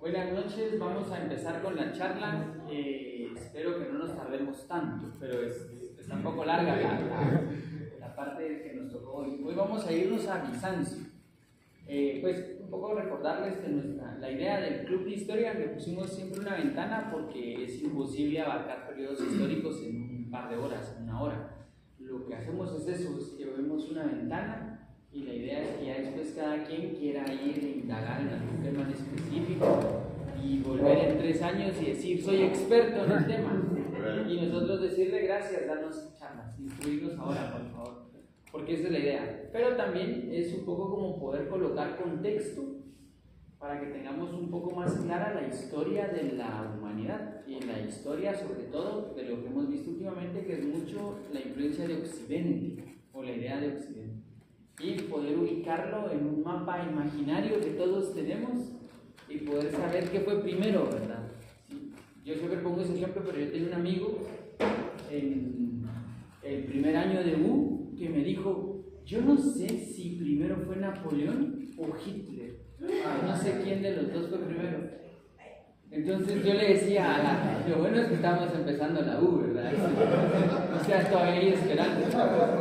Buenas noches, vamos a empezar con la charla. Espero que no nos tardemos tanto, pero está un poco larga la parte que nos tocó hoy. Hoy vamos a irnos a Bizancio. Pues un poco recordarles que la idea del club de historia, le pusimos siempre una ventana porque es imposible abarcar periodos históricos en un par de horas, en una hora. Lo que hacemos es eso, es que vemos una ventana y la idea es que ya después cada quien quiera ir e indagar en algún tema en específico y volver en 3 años y decir soy experto en el tema y nosotros decirle gracias, darnos charlas, instruirnos ahora por favor, porque esa es la idea. Pero también es un poco como poder colocar contexto para que tengamos un poco más clara la historia de la humanidad y la historia sobre todo de lo que hemos visto últimamente, que es mucho la influencia de Occidente o la idea de Occidente, y poder ubicarlo en un mapa imaginario que todos tenemos y poder saber qué fue primero, ¿verdad? Sí. Yo siempre pongo ese ejemplo, pero yo tenía un amigo en el primer año de U que me dijo, yo no sé si primero fue Napoleón o Hitler, no sé quién de los dos fue primero. Entonces yo le decía, lo bueno es que estamos empezando la U, ¿verdad? O sea, todavía hay esperanza.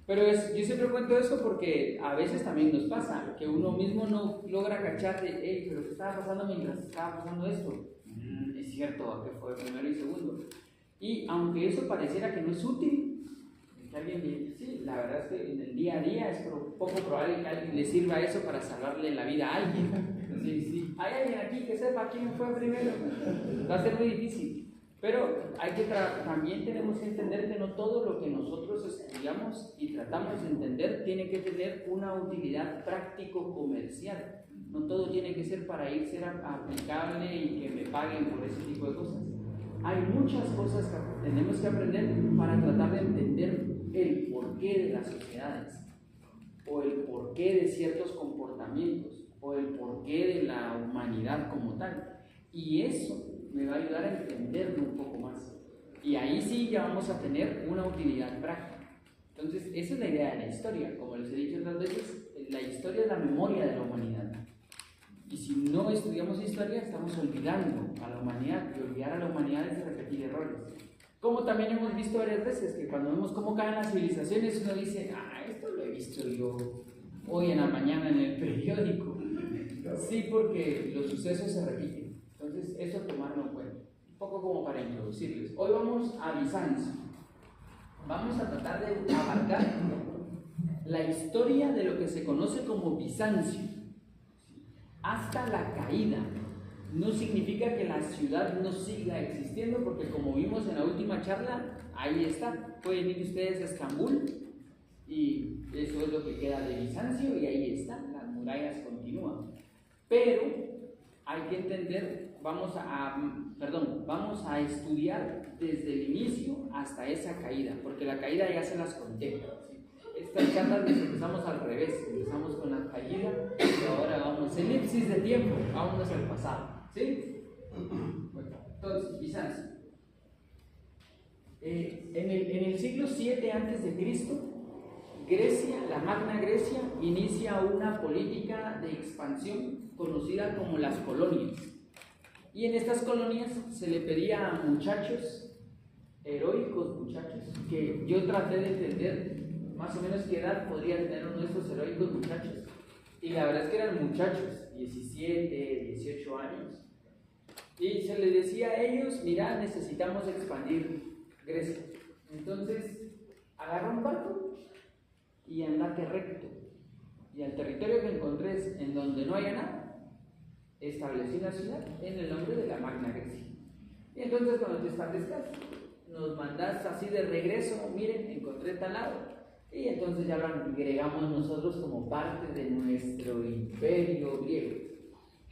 Pero yo siempre cuento eso porque a veces también nos pasa que uno mismo no logra cachar de, hey, pero ¿qué estaba pasando mientras estaba pasando esto? Es cierto, que fue primero y segundo. Y aunque eso pareciera que no es útil, que alguien dice, sí, la verdad es que en el día a día es poco probable que a alguien le sirva eso para salvarle la vida a alguien. Sí, hay alguien aquí que sepa quién fue primero. Va a ser muy difícil. Pero también tenemos que entender que no todo lo que nosotros estudiamos y tratamos de entender tiene que tener una utilidad práctico-comercial. No todo tiene que ser para ir ser aplicable y que me paguen por ese tipo de cosas. Hay muchas cosas que tenemos que aprender para tratar de entender el porqué de las sociedades, o el porqué de ciertos comportamientos, o el porqué de la humanidad como tal. Y eso me va a ayudar a entenderlo un poco más. Y ahí sí ya vamos a tener una utilidad práctica. Entonces, esa es la idea de la historia. Como les he dicho otras veces, la historia es la memoria de la humanidad. Y si no estudiamos historia, estamos olvidando a la humanidad. Y olvidar a la humanidad es repetir errores. Como también hemos visto varias veces, que cuando vemos cómo caen las civilizaciones, uno dice, esto lo he visto yo hoy en la mañana en el periódico. Sí, porque los sucesos se repiten. Entonces, eso tomarlo en cuenta. Un poco como para introducirles. Hoy vamos a Bizancio. Vamos a tratar de abarcar la historia de lo que se conoce como Bizancio hasta la caída. No significa que la ciudad no siga existiendo, porque como vimos en la última charla, ahí está. Pueden ir ustedes a Estambul y eso es lo que queda de Bizancio y ahí está, las murallas continúan. Pero hay que entender, vamos a estudiar desde el inicio hasta esa caída, porque la caída ya se las conté. Estas charlas las empezamos al revés, empezamos con la caída y ahora vamos, elipsis de tiempo, vámonos al pasado. ¿Sí? Bueno, entonces, Bizancio. En el siglo 7 a.C., Grecia, la Magna Grecia, inicia una política de expansión conocida como las colonias. Y en estas colonias se le pedía a muchachos, heroicos muchachos, que yo traté de entender más o menos qué edad podría tener uno de estos heroicos muchachos. Y la verdad es que eran muchachos, 17, 18 años. Y se les decía a ellos, mira, necesitamos expandir Grecia. Entonces, agarra un barco y andate recto. Y al territorio que encontres en donde no haya nada, establecí una ciudad en el nombre de la Magna Grecia. Y entonces cuando te establezcas, nos mandas así de regreso, miren, encontré tal lado. Y entonces ya lo agregamos nosotros como parte de nuestro imperio griego.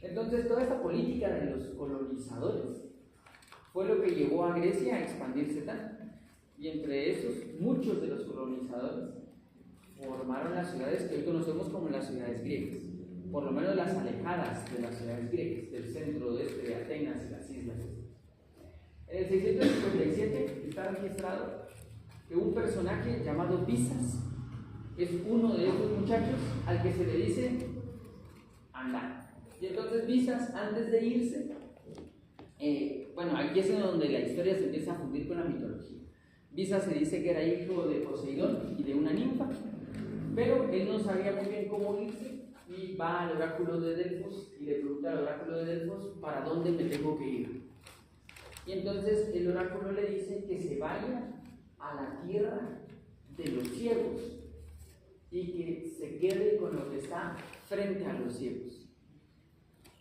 Entonces toda esta política de los colonizadores fue lo que llevó a Grecia a expandirse tanto. Y entre esos, muchos de los colonizadores formaron las ciudades que hoy conocemos como las ciudades griegas, por lo menos las alejadas de las ciudades griegas, del centro oeste de Atenas y las islas. En el 657 está registrado que un personaje llamado Pisas es uno de estos muchachos al que se le dice anda. Y entonces Visas, antes de irse, bueno, aquí es en donde la historia se empieza a fundir con la mitología. Visas se dice que era hijo de Poseidón y de una ninfa, pero él no sabía muy bien cómo irse y va al oráculo de Delfos y le pregunta al oráculo de Delfos para dónde me tengo que ir. Y entonces el oráculo le dice que se vaya a la tierra de los ciegos y que se quede con lo que está frente a los ciegos.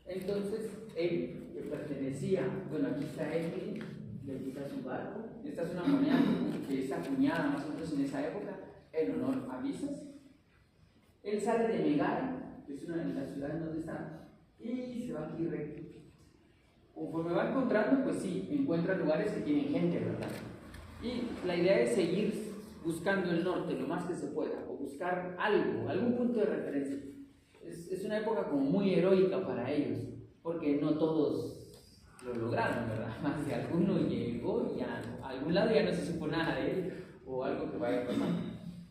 Entonces él, que pertenecía, bueno, aquí está Emily, y aquí está su barco. Esta es una moneda que es acuñada más o menos en esa época en honor a Visas. Él sale de Megara, que es una de las ciudades donde está, y se va aquí recto. Conforme va encontrando, pues sí, encuentra lugares que tienen gente, ¿verdad? Y la idea es seguir buscando el norte lo más que se pueda, o buscar algo, algún punto de referencia. Es una época como muy heroica para ellos, porque no todos lo lograron, ¿verdad? Más de alguno llegó y a algún lado ya no se supo nada de él, o algo que vaya a pasar.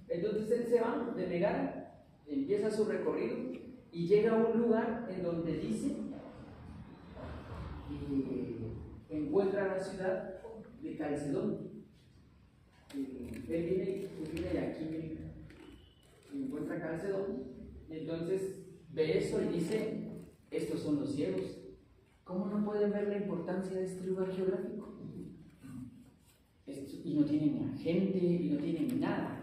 Entonces él se va de Megara, empieza su recorrido y llega a un lugar en donde dice que encuentra la ciudad de Calcedón. Él viene de aquí y encuentra Calcedón, y entonces ve eso y dice: estos son los ciegos. ¿Cómo no pueden ver la importancia de este lugar geográfico? Y no tienen gente, y no tienen nada.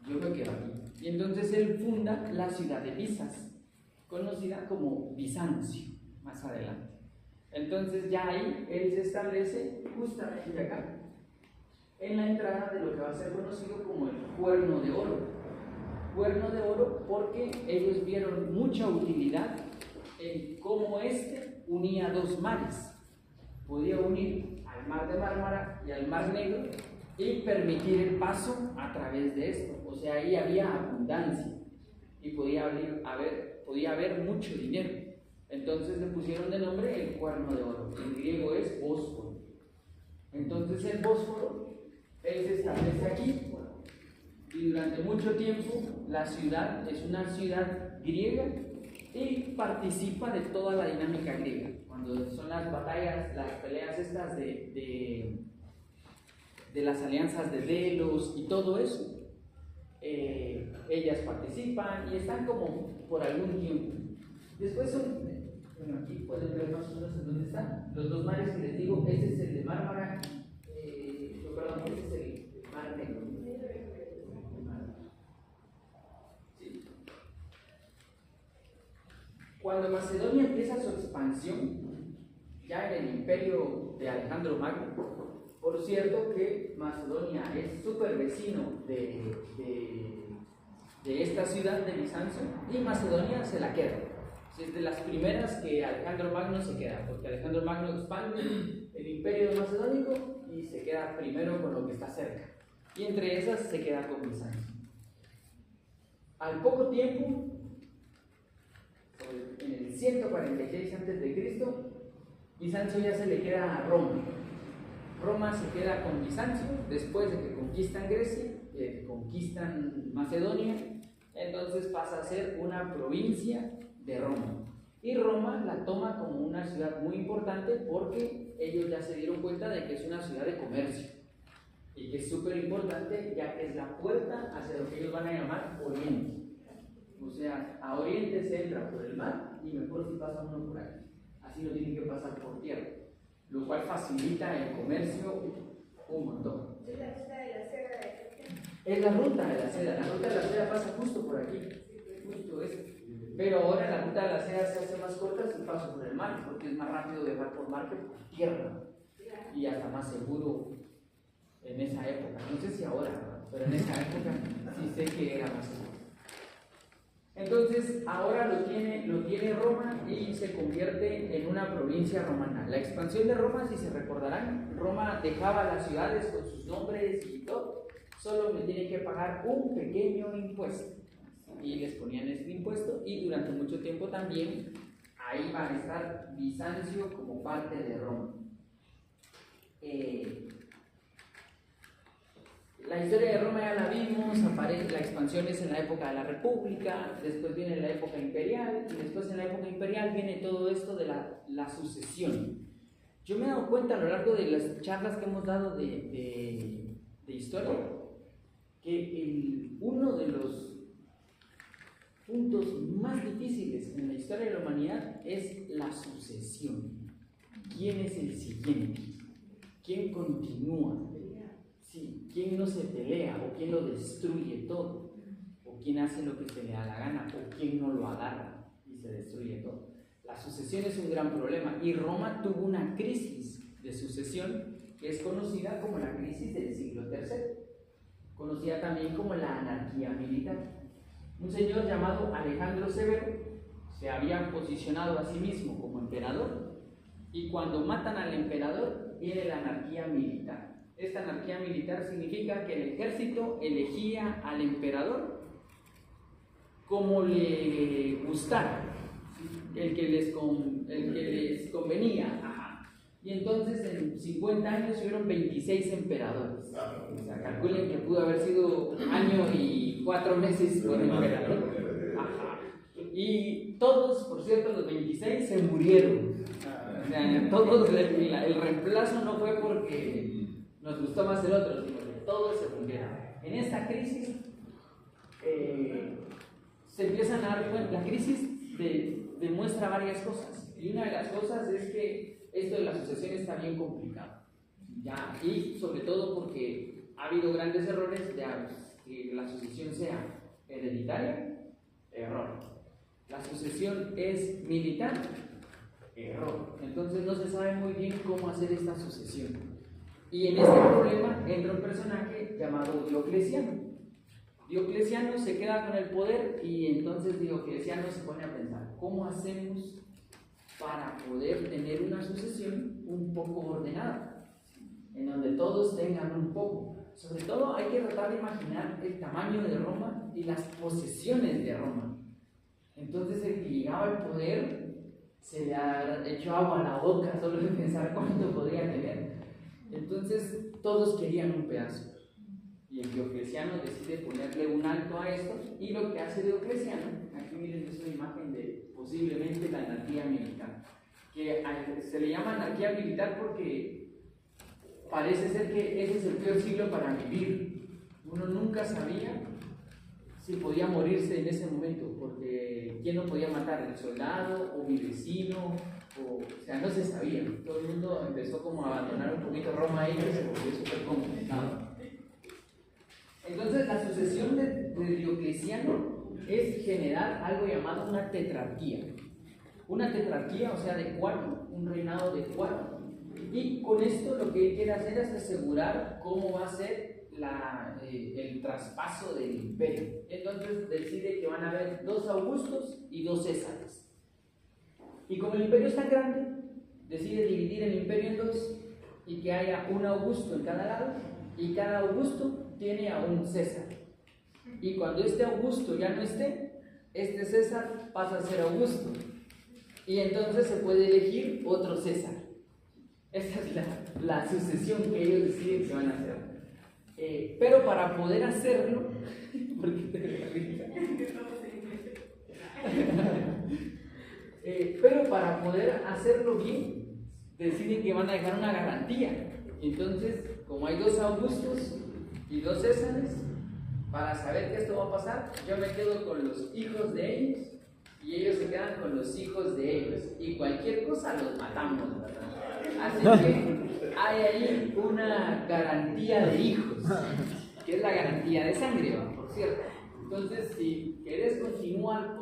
Yo me quedo aquí. Y entonces él funda la ciudad de Visas, conocida como Bizancio, más adelante. Entonces ya ahí él se establece justamente acá, en la entrada de lo que va a ser conocido como el Cuerno de Oro. Cuerno de Oro porque ellos vieron mucha utilidad en cómo unía dos mares. Podía unir al mar de Mármara y al mar Negro y permitir el paso a través de esto. O sea, ahí había abundancia y podía haber mucho dinero. Entonces le pusieron de nombre el Cuerno de Oro. En griego es Bósforo. Entonces el Bósforo, él se establece aquí, y durante mucho tiempo la ciudad es una ciudad griega y participa de toda la dinámica griega. Cuando son las batallas, las peleas estas de las alianzas de Delos y todo eso, ellas participan y están como por algún tiempo. Después bueno, aquí pueden ver más o menos en dónde están los dos mares que les digo. Este es el de Mármara, perdón, este es el mar Negro. Sí. Cuando Macedonia empieza su expansión, ya en el imperio de Alejandro Magno, por cierto que Macedonia es súper vecino de esta ciudad de Bizancio, y Macedonia se la queda. Es de las primeras que Alejandro Magno se queda, porque Alejandro Magno expande el imperio macedónico y se queda primero con lo que está cerca, y entre esas se queda con Bizancio. Al poco tiempo, en el 146 a.C., Bizancio ya se le queda a Roma. Roma se queda con Bizancio después de que conquistan Grecia, que conquistan Macedonia. Entonces pasa a ser una provincia de Roma, y Roma la toma como una ciudad muy importante porque ellos ya se dieron cuenta de que es una ciudad de comercio y que es súper importante, ya que es la puerta hacia lo que ellos van a llamar Oriente. O sea, a Oriente se entra por el mar, y mejor si pasa uno por aquí, así no tienen que pasar por tierra, lo cual facilita el comercio un montón. ¿Es la ruta de la seda de Egipto? Es la ruta de la seda pasa justo por aquí, justo esto. Pero ahora la ruta de la seda se hace más corta si paso por el mar, porque es más rápido viajar por mar que por tierra, y hasta más seguro en esa época. No sé si ahora, pero en esa época sí sé que era más seguro. Entonces ahora lo tiene Roma y se convierte en una provincia romana. La expansión de Roma, si se recordarán, Roma dejaba las ciudades con sus nombres y todo, solo me tienen que pagar un pequeño impuesto, y les ponían este impuesto, y durante mucho tiempo también ahí va a estar Bizancio como parte de Roma. La historia de Roma ya la vimos, la expansión es en la época de la República, después viene la época imperial, y después en la época imperial imperial viene todo esto de la sucesión. Yo me he dado cuenta a lo largo de las charlas que hemos dado de historia que uno de los puntos más difíciles en la historia de la humanidad es la sucesión. ¿Quién es el siguiente? ¿Quién continúa? Sí, ¿quién no se pelea o quién lo destruye todo? ¿O quién hace lo que se le da la gana? ¿O quién no lo agarra y se destruye todo? La sucesión es un gran problema y Roma tuvo una crisis de sucesión que es conocida como la crisis del siglo III, conocida también como la anarquía militar. Un señor llamado Alejandro Severo se había posicionado a sí mismo como emperador y cuando matan al emperador viene la anarquía militar. Esta anarquía militar significa que el ejército elegía al emperador como le gustara, el que les convenía. Ajá. Y entonces en 50 años hubieron 26 emperadores. O sea, calculen que pudo haber sido año y 4 meses por emperador. Ajá. Y todos, por cierto, los 26 se murieron. O sea, todos, el reemplazo no fue porque nos gustó más el otro, sino que todos se murieron. En esta crisis se empiezan a dar cuenta. La crisis demuestra varias cosas. Y una de las cosas es que esto de la sucesión está bien complicado. ¿Ya? Y sobre todo porque ha habido grandes errores de que la sucesión sea hereditaria, error. La sucesión es militar, error. Entonces no se sabe muy bien cómo hacer esta sucesión. Y en este problema entra un personaje llamado Diocleciano. Diocleciano se queda con el poder y entonces Diocleciano se pone a pensar, ¿cómo hacemos para poder tener una sucesión un poco ordenada? En donde todos tengan un poco. Sobre todo hay que tratar de imaginar el tamaño de Roma y las posesiones de Roma. Entonces el que llegaba al poder se le echó agua a la boca solo de pensar cuánto podría tener. Entonces todos querían un pedazo. Y el Diocleciano decide ponerle un alto a esto, y lo que hace Diocleciano, aquí miren, es una imagen de posiblemente la anarquía militar, que se le llama anarquía militar porque parece ser que ese es el peor siglo para vivir. Uno nunca sabía si podía morirse en ese momento, porque ¿quién no podía matar? ¿El soldado o mi vecino? O sea, no se sabía. Todo el mundo empezó como a abandonar un poquito Roma ahí, que se volvió súper complicado. Entonces la sucesión de Diocleciano es generar algo llamado una tetrarquía. Una tetrarquía, o sea, de 4, un reinado de 4. Y con esto lo que él quiere hacer es asegurar cómo va a ser el traspaso del imperio. Entonces decide que van a haber 2 Augustos y 2 Césares. Y como el imperio es tan grande, decide dividir el imperio en 2 y que haya un Augusto en cada lado, y cada Augusto tiene a un César. Y cuando este Augusto ya no esté, este César pasa a ser Augusto. Y entonces se puede elegir otro César. Esta es la sucesión que ellos deciden que van a hacer. Pero para poder hacerlo, pero para poder hacerlo bien, deciden que van a dejar una garantía. Entonces, como hay 2 Augustos y 2 Césares, para saber que esto va a pasar, yo me quedo con los hijos de ellos y ellos se quedan con los hijos de ellos, y cualquier cosa los matamos, ¿verdad? Así que hay ahí una garantía de hijos, que es la garantía de sangre, por cierto. Entonces, si querés continuar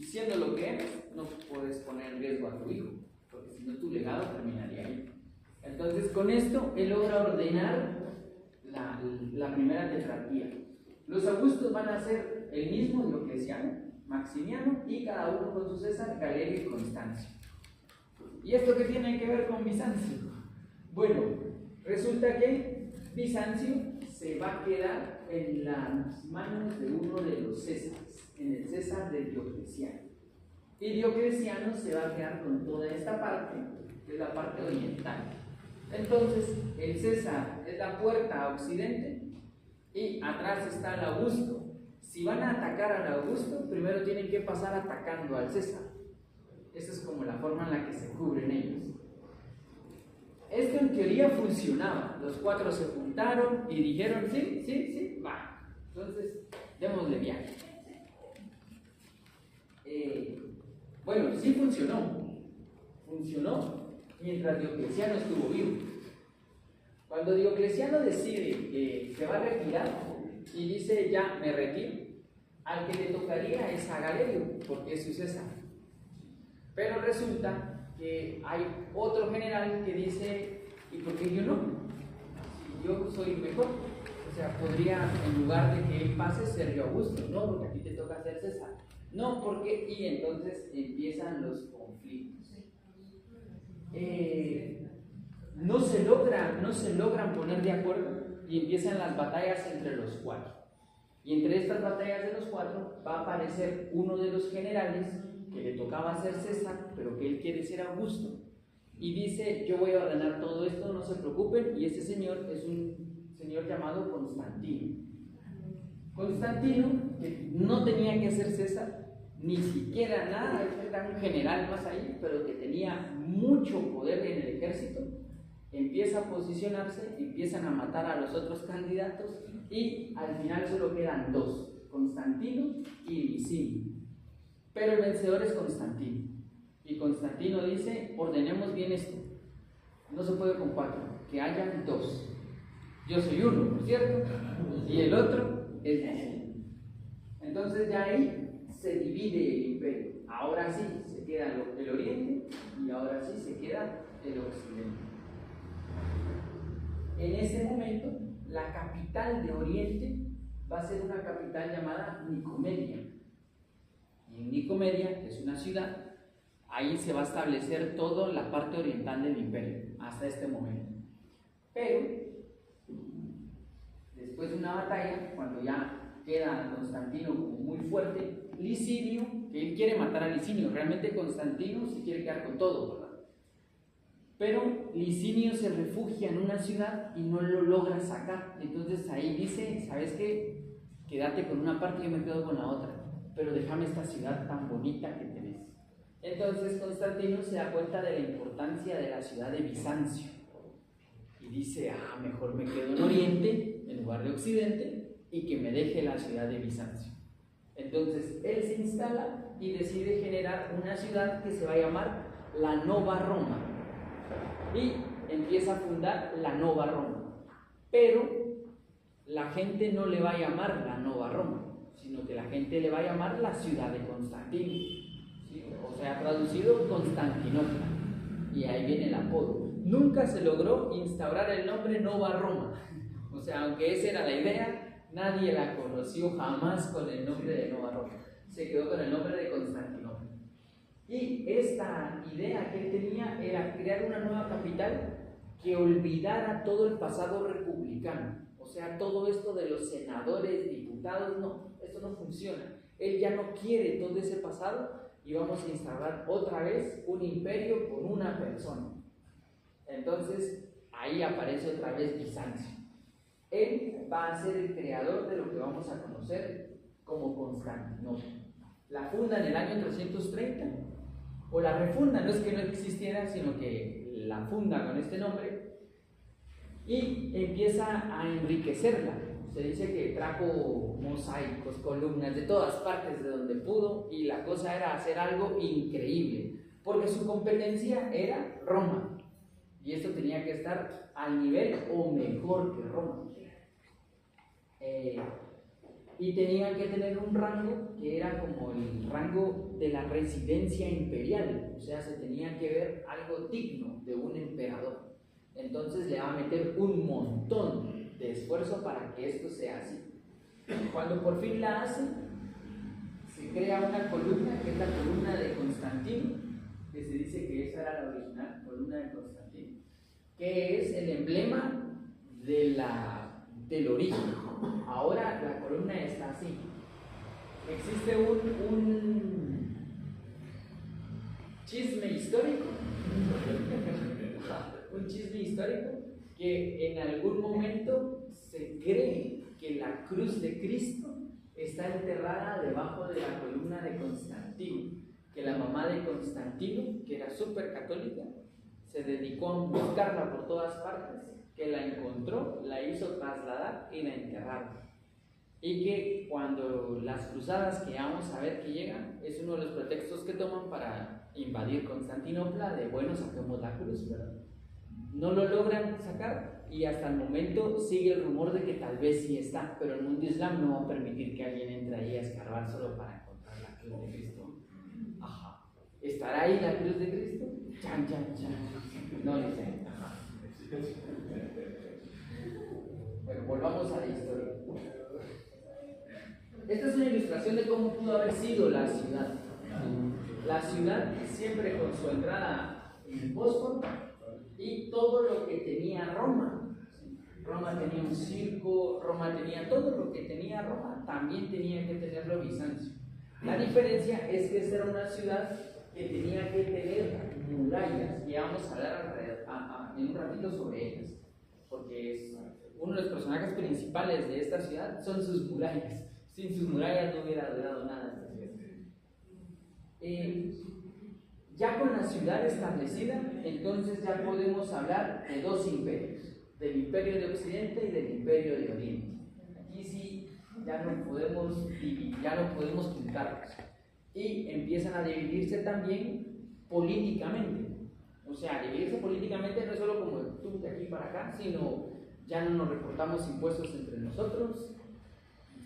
siendo lo que eres, no puedes poner en riesgo a tu hijo, porque si no tu legado terminaría ahí. Entonces, con esto él logra ordenar la primera tetrarquía. Los Augustos van a ser el mismo Diocleciano, Maximiano, y cada uno con su César, Galerio y Constancio. ¿Y esto qué tiene que ver con Bizancio? Bueno, resulta que Bizancio se va a quedar en las manos de uno de los Césares, en el César de Diocleciano. Y Diocleciano se va a quedar con toda esta parte, que es la parte oriental. Entonces, el César es la puerta a Occidente y atrás está el Augusto. si van a atacar al Augusto, primero tienen que pasar atacando al César. Esa es como la forma en la que se cubren ellos. Esto en teoría funcionaba. Los cuatro se juntaron y dijeron, sí, va. Entonces, démosle viaje. Bueno, sí funcionó. Funcionó mientras Diocleciano estuvo vivo. Cuando Diocleciano decide que se va a retirar y dice, ya me retiro, al que le tocaría es a Galerio, porque es su César. Pero resulta que hay otro general que dice, ¿y por qué yo no? Si yo soy mejor. O sea, podría, en lugar de que él pase, ser yo Augusto. No, porque a ti te toca ser César. No, porque, y entonces empiezan los conflictos. No se logran poner de acuerdo y empiezan las batallas entre los cuatro. Y entre estas batallas de los cuatro va a aparecer uno de los generales que le tocaba ser César, pero que él quiere ser Augusto. Y dice, yo voy a ordenar todo esto, no se preocupen, y este señor es un señor llamado Constantino. Constantino, que no tenía que ser César, ni siquiera nada, era un general más ahí, pero que tenía mucho poder en el ejército, empieza a posicionarse, empiezan a matar a los otros candidatos y al final solo quedan dos, Constantino y Licinio. Pero el vencedor es Constantino. Y Constantino dice, ordenemos bien esto, no se puede con cuatro, que hayan dos. Yo soy uno, ¿no es cierto? Y el otro es Licinio. Entonces ya ahí se divide el imperio. Ahora sí se queda el oriente y ahora sí se queda el occidente. En ese momento, la capital de Oriente va a ser una capital llamada Nicomedia. Y en Nicomedia, que es una ciudad, ahí se va a establecer toda la parte oriental del imperio, hasta este momento. Pero, después de una batalla, cuando ya queda Constantino como muy fuerte, Licinio, que él quiere matar a Licinio, realmente Constantino se quiere quedar con todo, ¿verdad? Pero Licinio se refugia en una ciudad y no lo logra sacar. Entonces ahí dice, ¿sabes qué? Quédate con una parte y yo me quedo con la otra, pero déjame esta ciudad tan bonita que tenés. Entonces Constantino se da cuenta de la importancia de la ciudad de Bizancio y dice, mejor me quedo en Oriente en lugar de Occidente y que me deje la ciudad de Bizancio. Entonces él se instala y decide generar una ciudad que se va a llamar la Nova Roma y empieza a fundar la Nova Roma. Pero la gente no le va a llamar la Nova Roma, sino que la gente le va a llamar la ciudad de Constantino, ¿sí? O sea, traducido Constantinopla, y ahí viene el apodo. Nunca se logró instaurar el nombre Nova Roma, o sea, aunque esa era la idea, nadie la conoció jamás con el nombre de Nova Roma, se quedó con el nombre de Constantinopla. Y esta idea que él tenía era crear una nueva capital que olvidara todo el pasado republicano. O sea, todo esto de los senadores, diputados, no, esto no funciona. Él ya no quiere todo ese pasado y vamos a instaurar otra vez un imperio con una persona. Entonces, ahí aparece otra vez Bizancio. Él va a ser el creador de lo que vamos a conocer como Constantinopla. La funda en el año 330, o la refunda, no es que no existiera, sino que la funda con este nombre y empieza a enriquecerla. Se dice que trajo mosaicos, columnas de todas partes de donde pudo y la cosa era hacer algo increíble, porque su competencia era Roma y esto tenía que estar al nivel o mejor que Roma. Y tenían que tener un rango que era como el rango de la residencia imperial, o sea, se tenía que ver algo digno de un emperador. Entonces le va a meter un montón de esfuerzo para que esto sea así. Cuando por fin la hace, se crea una columna, que es la columna de Constantino, que se dice que esa era la original columna de Constantino, que es el emblema del origen. Ahora la columna está así. Existe un chisme histórico, un chisme histórico que en algún momento se cree que la cruz de Cristo está enterrada debajo de la columna de Constantino, que la mamá de Constantino, que era súper católica, se dedicó a buscarla por todas partes, que la encontró, la hizo trasladar y la enterraron. Y que cuando las cruzadas que vamos a ver que llegan, es uno de los pretextos que toman para invadir Constantinopla, de bueno, saquemos la cruz, ¿verdad? No lo logran sacar y hasta el momento sigue el rumor de que tal vez sí está, pero el mundo islam no va a permitir que alguien entre ahí a escarbar solo para encontrar la cruz de Cristo. Ajá. ¿Estará ahí la cruz de Cristo? Chan, chan, chan. No le sé. Ajá. Bueno, volvamos a la historia. Esta es una ilustración de cómo pudo haber sido la ciudad. La ciudad siempre con su entrada en el Bósforo y todo lo que tenía Roma. Roma tenía un circo, Roma tenía todo lo que tenía Roma, también tenía que tenerlo Bizancio. La diferencia es que esta era una ciudad que tenía que tener murallas, y vamos a hablar en un ratito sobre ellas, porque es uno de los personajes principales de esta ciudad son sus murallas. Sin sus murallas no hubiera durado nada esta ciudad. Ya con la ciudad establecida, entonces ya podemos hablar de dos imperios, del imperio de Occidente y del imperio de Oriente. Aquí sí ya no podemos juntarlos. Y empiezan a dividirse también políticamente. O sea, dividirse políticamente no es solo como tú de aquí para acá, sino ya no nos reportamos impuestos entre nosotros,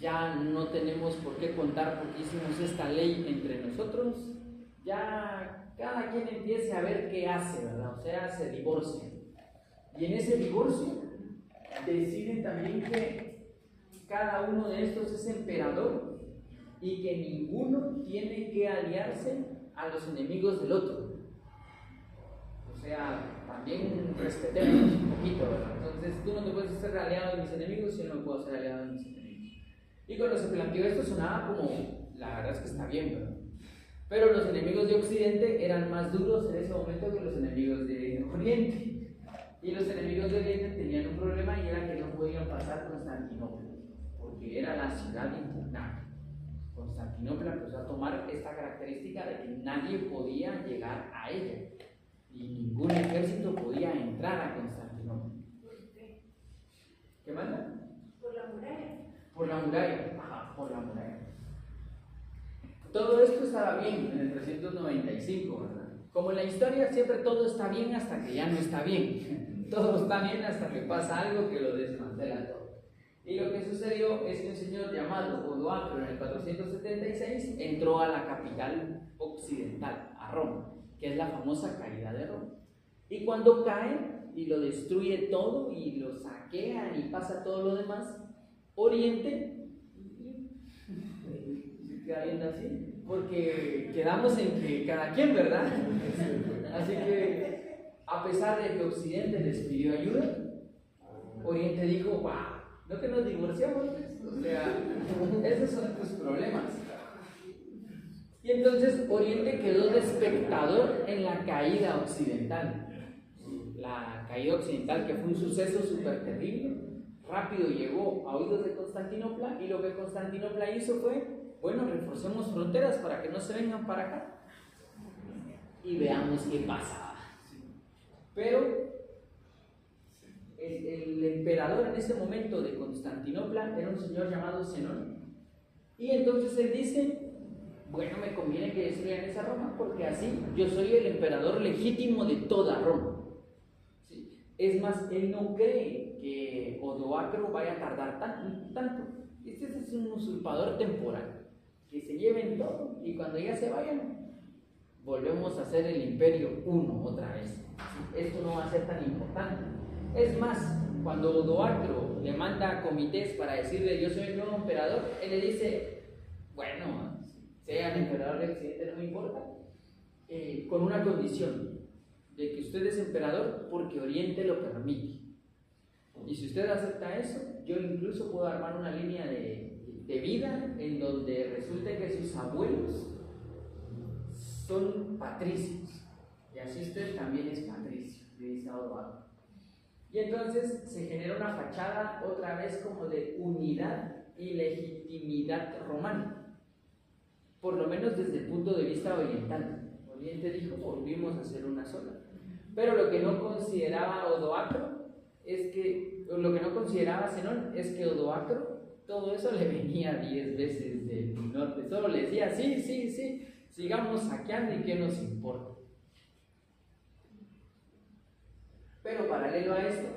ya no tenemos por qué contar porque hicimos esta ley entre nosotros, ya cada quien empiece a ver qué hace, ¿verdad? O sea, se divorcian. Y en ese divorcio deciden también que cada uno de estos es emperador y que ninguno tiene que aliarse a los enemigos del otro. O sea, también respetemos un poquito, ¿verdad? Entonces tú no te puedes ser aliado de mis enemigos y yo no puedo ser aliado de mis enemigos. Y cuando se planteó esto sonaba como, la verdad es que está bien, ¿verdad? Pero los enemigos de Occidente eran más duros en ese momento que los enemigos de Oriente. Y los enemigos de Oriente tenían un problema y era que no podían pasar Constantinopla, porque era la ciudad impugnable. Constantinopla empezó a tomar esta característica de que nadie podía llegar a ella y ningún ejército podía entrar a Constantinopla. ¿Qué manda? Por la muralla. Por la muralla, ajá, por la muralla. Todo esto estaba bien en el 395, ¿verdad? Como en la historia siempre todo está bien hasta que ya no está bien. Todo está bien hasta que pasa algo que lo desmantela todo. Y lo que sucedió es que un señor llamado Odoacro en el 476 entró a la capital occidental, a Roma, que es la famosa caída de Roma. Y cuando cae y lo destruye todo y lo saquean y pasa todo lo demás, Oriente se queda viendo así, porque quedamos en que cada quien, ¿verdad? Así que, a pesar de que Occidente les pidió ayuda, Oriente dijo, wow, no que nos divorciamos, o sea, esos son tus problemas. Y entonces Oriente quedó de espectador en la caída occidental. La caída occidental, que fue un suceso súper terrible, rápido llegó a oídos de Constantinopla, y lo que Constantinopla hizo fue, bueno, reforcemos fronteras para que no se vengan para acá y veamos qué pasaba. Pero el emperador en ese momento de Constantinopla era un señor llamado Zenón, y entonces él dice, bueno, me conviene que destruyan esa Roma porque así yo soy el emperador legítimo de toda Roma. ¿Sí? Es más, él no cree que Odoacro vaya a tardar tanto. Este es un usurpador temporal, que se lleven todo y cuando ya se vayan, volvemos a ser el imperio uno otra vez. Esto no va a ser tan importante. Es más, cuando Odoacro le manda comités para decirle yo soy el nuevo emperador, él le dice, bueno, sea el emperador del Occidente, no me importa, con una condición, de que usted es emperador porque Oriente lo permite. Y si usted acepta eso, yo incluso puedo armar una línea de vida en donde resulte que sus abuelos son patricios, y así usted también es patricio, le dice a Odoacro. Y entonces se genera una fachada otra vez como de unidad y legitimidad romana, por lo menos desde el punto de vista oriental. Oriente dijo, volvimos a ser una sola. Pero lo que no consideraba Odoacro es que, lo que no consideraba Zenón es que Odoacro, todo eso le venía 10 veces del norte, solo le decía, sí, sigamos saqueando y qué nos importa. Pero paralelo a esto,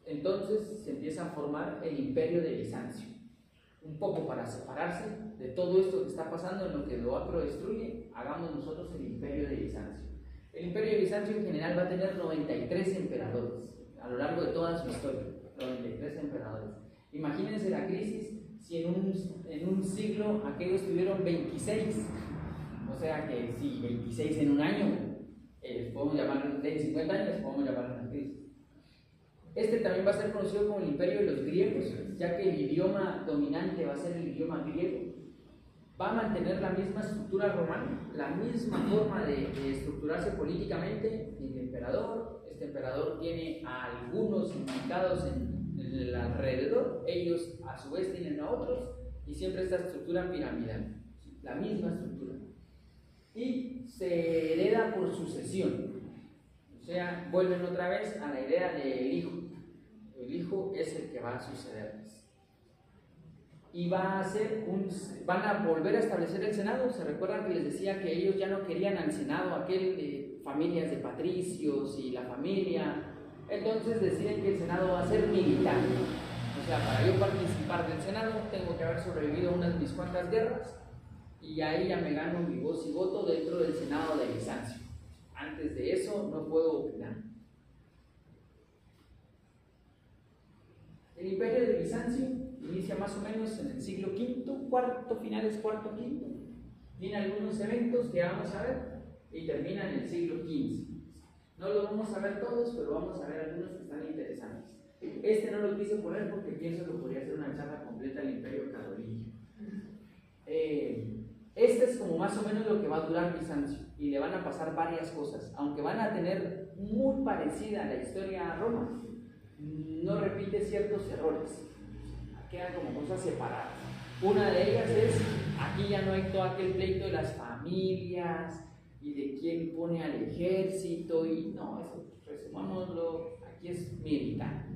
entonces se empieza a formar el imperio de Bizancio, un poco para separarse de todo esto que está pasando en lo que Odoacro destruye, hagamos nosotros el imperio de Bizancio. El imperio de Bizancio en general va a tener 93 emperadores a lo largo de toda su historia, 93 emperadores. Imagínense la crisis si en un siglo aquellos tuvieron 26, o sea que si 26 en un año, podemos llamarlo, en 50 años podemos llamarlo una crisis. Este también va a ser conocido como el imperio de los griegos, ya que el idioma dominante va a ser el idioma griego. Va a mantener la misma estructura romana, la misma forma de estructurarse políticamente. El emperador, este emperador tiene a algunos implicados en el alrededor, ellos a su vez tienen a otros, y siempre esta estructura piramidal, la misma estructura. Y se hereda por sucesión, o sea, vuelven otra vez a la idea del hijo. El hijo es el que va a sucederles. Y van a volver a establecer el Senado. ¿Se recuerdan que les decía que ellos ya no querían al Senado aquel de familias de patricios y la familia? Entonces deciden que el Senado va a ser militar. O sea, para yo participar del Senado tengo que haber sobrevivido mis cuantas guerras y ahí ya me gano mi voz y voto dentro del Senado de Bizancio. Antes de eso no puedo opinar. El imperio de Bizancio inicia más o menos en el siglo V, finales IV, V. Tiene algunos eventos que vamos a ver y termina en el siglo XV. No lo vamos a ver todos, pero vamos a ver algunos que están interesantes. Este no lo quise poner porque pienso que podría ser una charla completa del imperio carolingio. Este es como más o menos lo que va a durar Bizancio y le van a pasar varias cosas, aunque van a tener muy parecida a la historia a Roma, no repite ciertos errores, quedan como cosas separadas. Una de ellas es, aquí ya no hay todo aquel pleito de las familias y de quién pone al ejército, y no, eso resumámoslo, aquí es militar.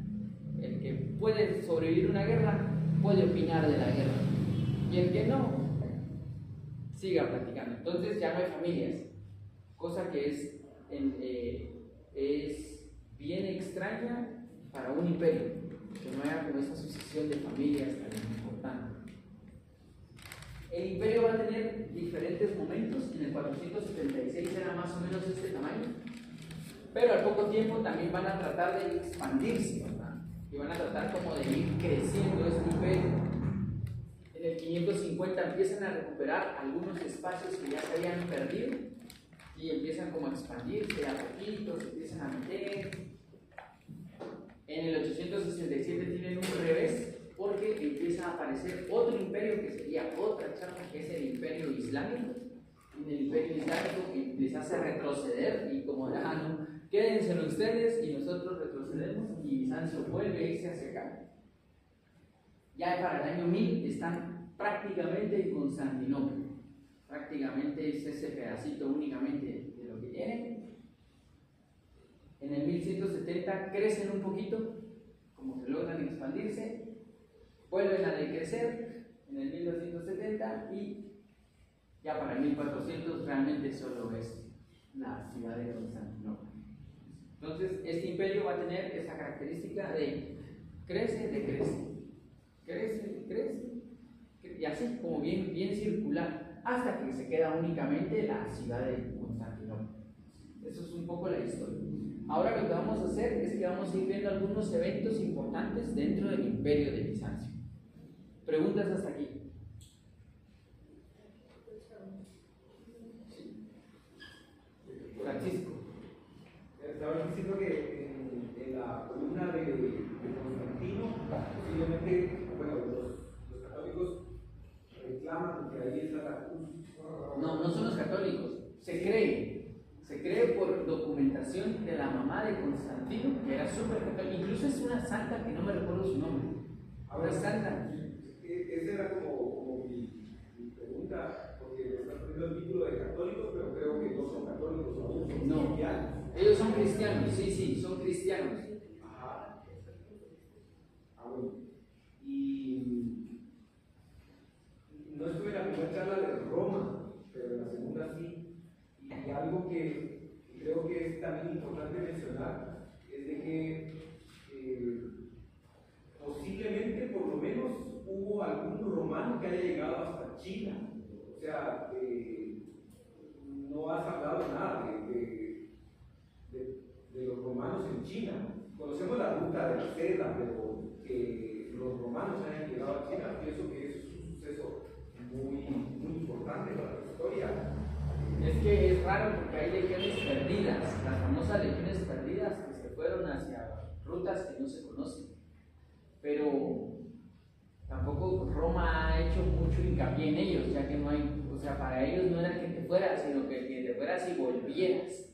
El que puede sobrevivir una guerra puede opinar de la guerra, y el que no, siga practicando. Entonces ya no hay familias, cosa que es bien extraña para un imperio, que no haya como esa sucesión de familias tan importante. El imperio va a tener diferentes momentos. En el 476 era más o menos este tamaño, pero al poco tiempo también van a tratar de expandirse, ¿verdad? Y van a tratar como de ir creciendo este imperio. En el 550 empiezan a recuperar algunos espacios que ya se habían perdido y empiezan como a expandirse a poquitos, empiezan a meter. En el 867 tienen un revés porque empieza a aparecer otro imperio que sería otra charla, que es el imperio islámico. En el imperio islámico les hace retroceder y como no, quédense ustedes y nosotros retrocedemos, y Bizancio vuelve a irse hacia acá. Ya para el año 1000 están prácticamente en Constantinopla, prácticamente es ese pedacito únicamente de lo que tienen. En el 1170 crecen un poquito, como que logran expandirse, vuelven a decrecer en el 1270 y ya para el 1400 realmente solo es la ciudad de Constantinopla. Entonces este imperio va a tener esa característica de crece, decrece, crece, crece, y así como bien circular, hasta que se queda únicamente la ciudad de Constantinopla. Eso es un poco la historia. Ahora lo que vamos a hacer es que vamos a ir viendo algunos eventos importantes dentro del imperio de Bizancio. ¿Preguntas hasta aquí? Sí. Francisco. Estaba diciendo que en la columna de Constantino, posiblemente, bueno, los católicos reclaman que ahí está la cruz. No son los católicos, se cree por documentación de la mamá de Constantino, que era súper católica, incluso es una santa que no me recuerdo su nombre. Ahora es santa. Es era como mi pregunta, porque me están poniendo el título de católicos, pero creo que no son católicos, son cristianos. Ellos son cristianos, sí, son cristianos. Ajá. Bueno. Y no estuve en la primera charla de Roma, pero en la segunda sí. Y algo que creo que es también importante mencionar es de que posiblemente, por lo menos, hubo algún romano que haya llegado hasta China. O sea, no has hablado nada de los romanos en China. Conocemos la ruta de la seda, pero que los romanos hayan llegado a China, pienso que es un suceso muy importante para la historia. Es que es raro porque hay legiones perdidas, las famosas legiones perdidas que se fueron hacia rutas que no se conocen. Pero tampoco Roma ha hecho mucho hincapié en ellos, ya que no hay, o sea, para ellos no era que te fueras, sino que te fueras y volvieras.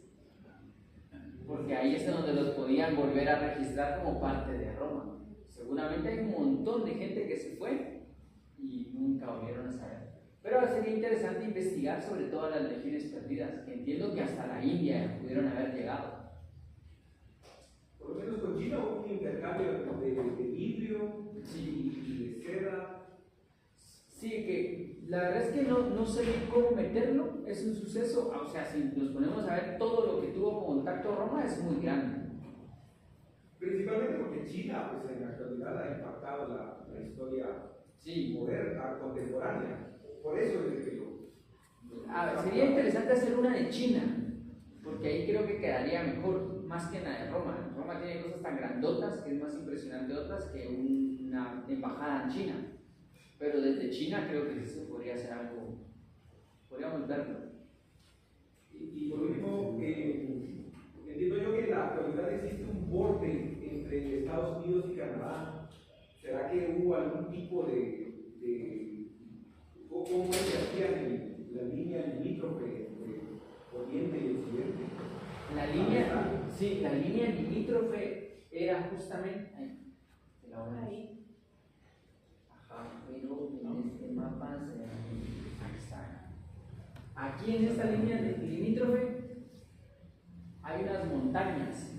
Porque ahí es donde los podían volver a registrar como parte de Roma. Seguramente hay un montón de gente que se fue y nunca volvieron a saber. Pero sería interesante investigar sobre todas las legiones perdidas, que entiendo que hasta la India pudieron haber llegado. Por lo menos con China hubo un intercambio de vidrio y de seda. Sí, que la verdad es que no sé bien cómo meterlo, es un suceso, o sea, si nos ponemos a ver todo lo que tuvo contacto Roma es muy grande. Principalmente porque China, pues en la actualidad ha impactado la historia moderna, contemporánea. Por eso es que sería interesante hacer una de China, porque ahí creo que quedaría mejor, más que la de Roma. Roma tiene cosas tan grandotas que es más impresionante otras que una embajada en China. Pero desde China creo que eso podría ser algo, podríamos verlo. Y por último, entiendo yo que en la actualidad existe un borde entre Estados Unidos y Canadá. ¿Será que hubo algún tipo de cómo se hacía la línea limítrofe entre Oriente y Occidente? La línea limítrofe era justamente ahí. Pero en este mapa aquí en esta línea limítrofe hay unas montañas.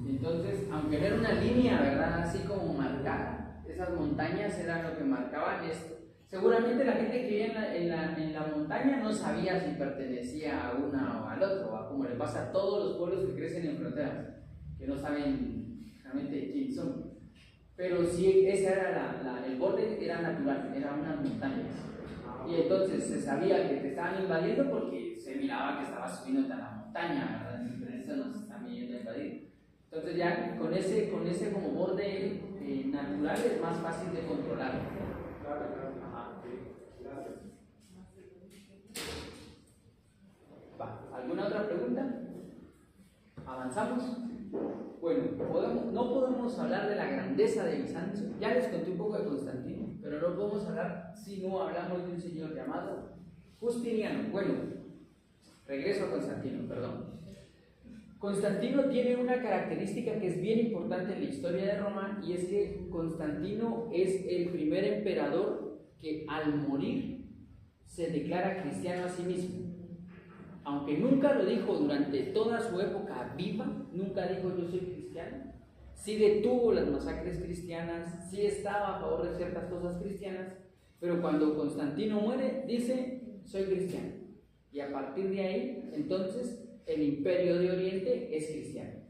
Entonces, aunque no era una línea, ¿verdad? Así como marcada, esas montañas eran lo que marcaban esto. Seguramente la gente que vivía en la montaña no sabía si pertenecía a una o al otro, como le pasa a todos los pueblos que crecen en fronteras, que no saben realmente quién son. Pero sí, ese era el borde era natural, eran unas montañas. Y entonces se sabía que te estaban invadiendo porque se miraba que estabas subiendo a la montaña, ¿verdad? Entonces eso nos están viniendo a invadir. Entonces ya con ese como borde natural es más fácil de controlar. Claro. Ajá, sí. Gracias. ¿Alguna otra pregunta? ¿Avanzamos? Bueno, no podemos hablar de la grandeza de Bizancio. Ya les conté un poco de Constantino, pero no podemos hablar si no hablamos de un señor llamado Justiniano. Bueno, regreso a Constantino, perdón. Constantino tiene una característica que es bien importante en la historia de Roma, y es que Constantino es el primer emperador que al morir se declara cristiano a sí mismo. Aunque nunca lo dijo durante toda su época viva, nunca dijo yo soy cristiano, sí detuvo las masacres cristianas, sí estaba a favor de ciertas cosas cristianas, pero cuando Constantino muere dice soy cristiano, y a partir de ahí entonces el imperio de Oriente es cristiano,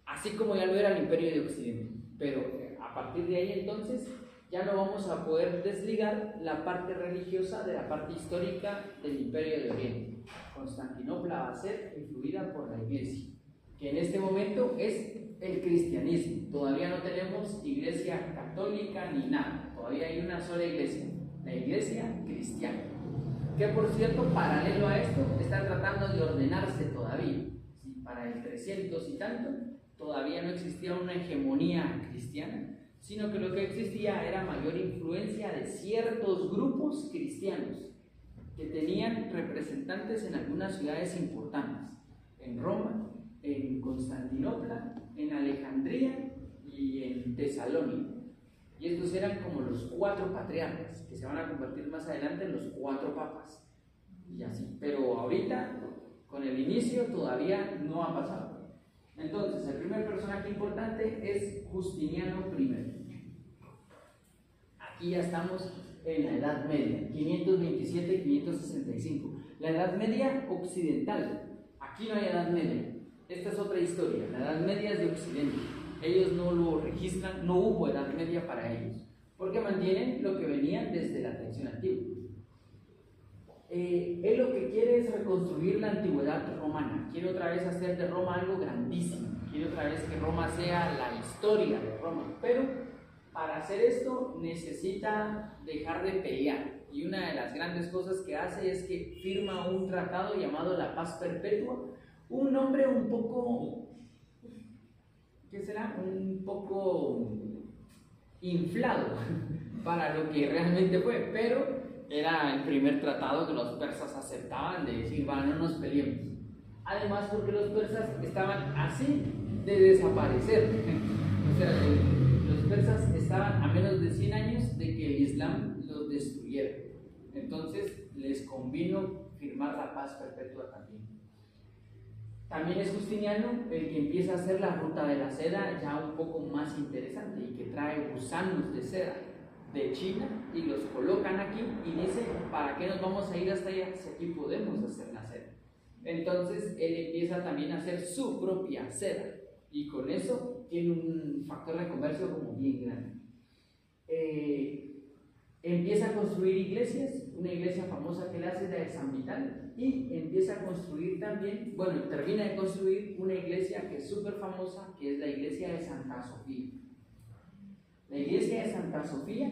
así como ya lo era el imperio de Occidente, pero a partir de ahí entonces ya no vamos a poder desligar la parte religiosa de la parte histórica del imperio de Oriente. Constantinopla va a ser influida por la iglesia, que en este momento es el cristianismo. Todavía no tenemos iglesia católica ni nada, todavía hay una sola iglesia, la iglesia cristiana, que por cierto, paralelo a esto, está tratando de ordenarse todavía. ¿Sí? Para el 300 y tanto, todavía no existía una hegemonía cristiana, sino que lo que existía era mayor influencia de ciertos grupos cristianos que tenían representantes en algunas ciudades importantes, en Roma, en Constantinopla, en Alejandría y en Tesalónica. Y estos eran como los 4 patriarcas, que se van a convertir más adelante en los 4 papas. Y así, pero ahorita, con el inicio, todavía no ha pasado. Entonces, el primer personaje importante es Justiniano I. Aquí ya estamos en la Edad Media, 527-565. La Edad Media occidental. Aquí no hay Edad Media. Esta es otra historia. La Edad Media es de Occidente. Ellos no lo registran, no hubo Edad Media para ellos, porque mantienen lo que venía desde la tradición antigua. Él lo que quiere es reconstruir la antigüedad romana. Quiere otra vez hacer de Roma algo grandísimo. Quiere otra vez que Roma sea la historia de Roma. Pero para hacer esto necesita dejar de pelear. Y una de las grandes cosas que hace es que firma un tratado llamado la Paz Perpetua. Un nombre un poco, ¿qué será? Un poco inflado para lo que realmente fue, pero era el primer tratado que los persas aceptaban de decir, va, no nos peleemos. Además, porque los persas estaban así de desaparecer. O sea, los persas estaban a menos de 100 años de que el Islam los destruyera. Entonces, les convino firmar la paz perpetua también. También es Justiniano el que empieza a hacer la ruta de la seda ya un poco más interesante y que trae gusanos de seda de China y los colocan aquí y dice, ¿para qué nos vamos a ir hasta allá si aquí podemos hacer la seda? Entonces él empieza también a hacer su propia seda y con eso tiene un factor de comercio como bien grande. Empieza a construir iglesias, una iglesia famosa que él hace de San Vital, y empieza a construir también, bueno, termina de construir una iglesia que es súper famosa, que es la iglesia de Santa Sofía. La iglesia de Santa Sofía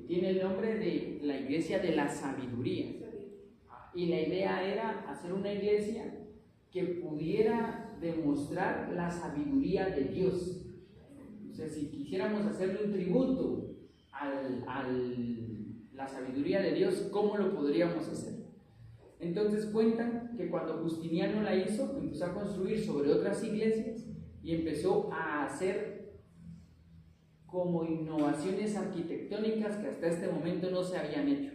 tiene el nombre de la iglesia de la sabiduría, y la idea era hacer una iglesia que pudiera demostrar la sabiduría de Dios. O sea, si quisiéramos hacerle un tributo a la sabiduría de Dios, ¿cómo lo podríamos hacer? Entonces cuentan que cuando Justiniano la hizo, empezó a construir sobre otras iglesias y empezó a hacer como innovaciones arquitectónicas que hasta este momento no se habían hecho.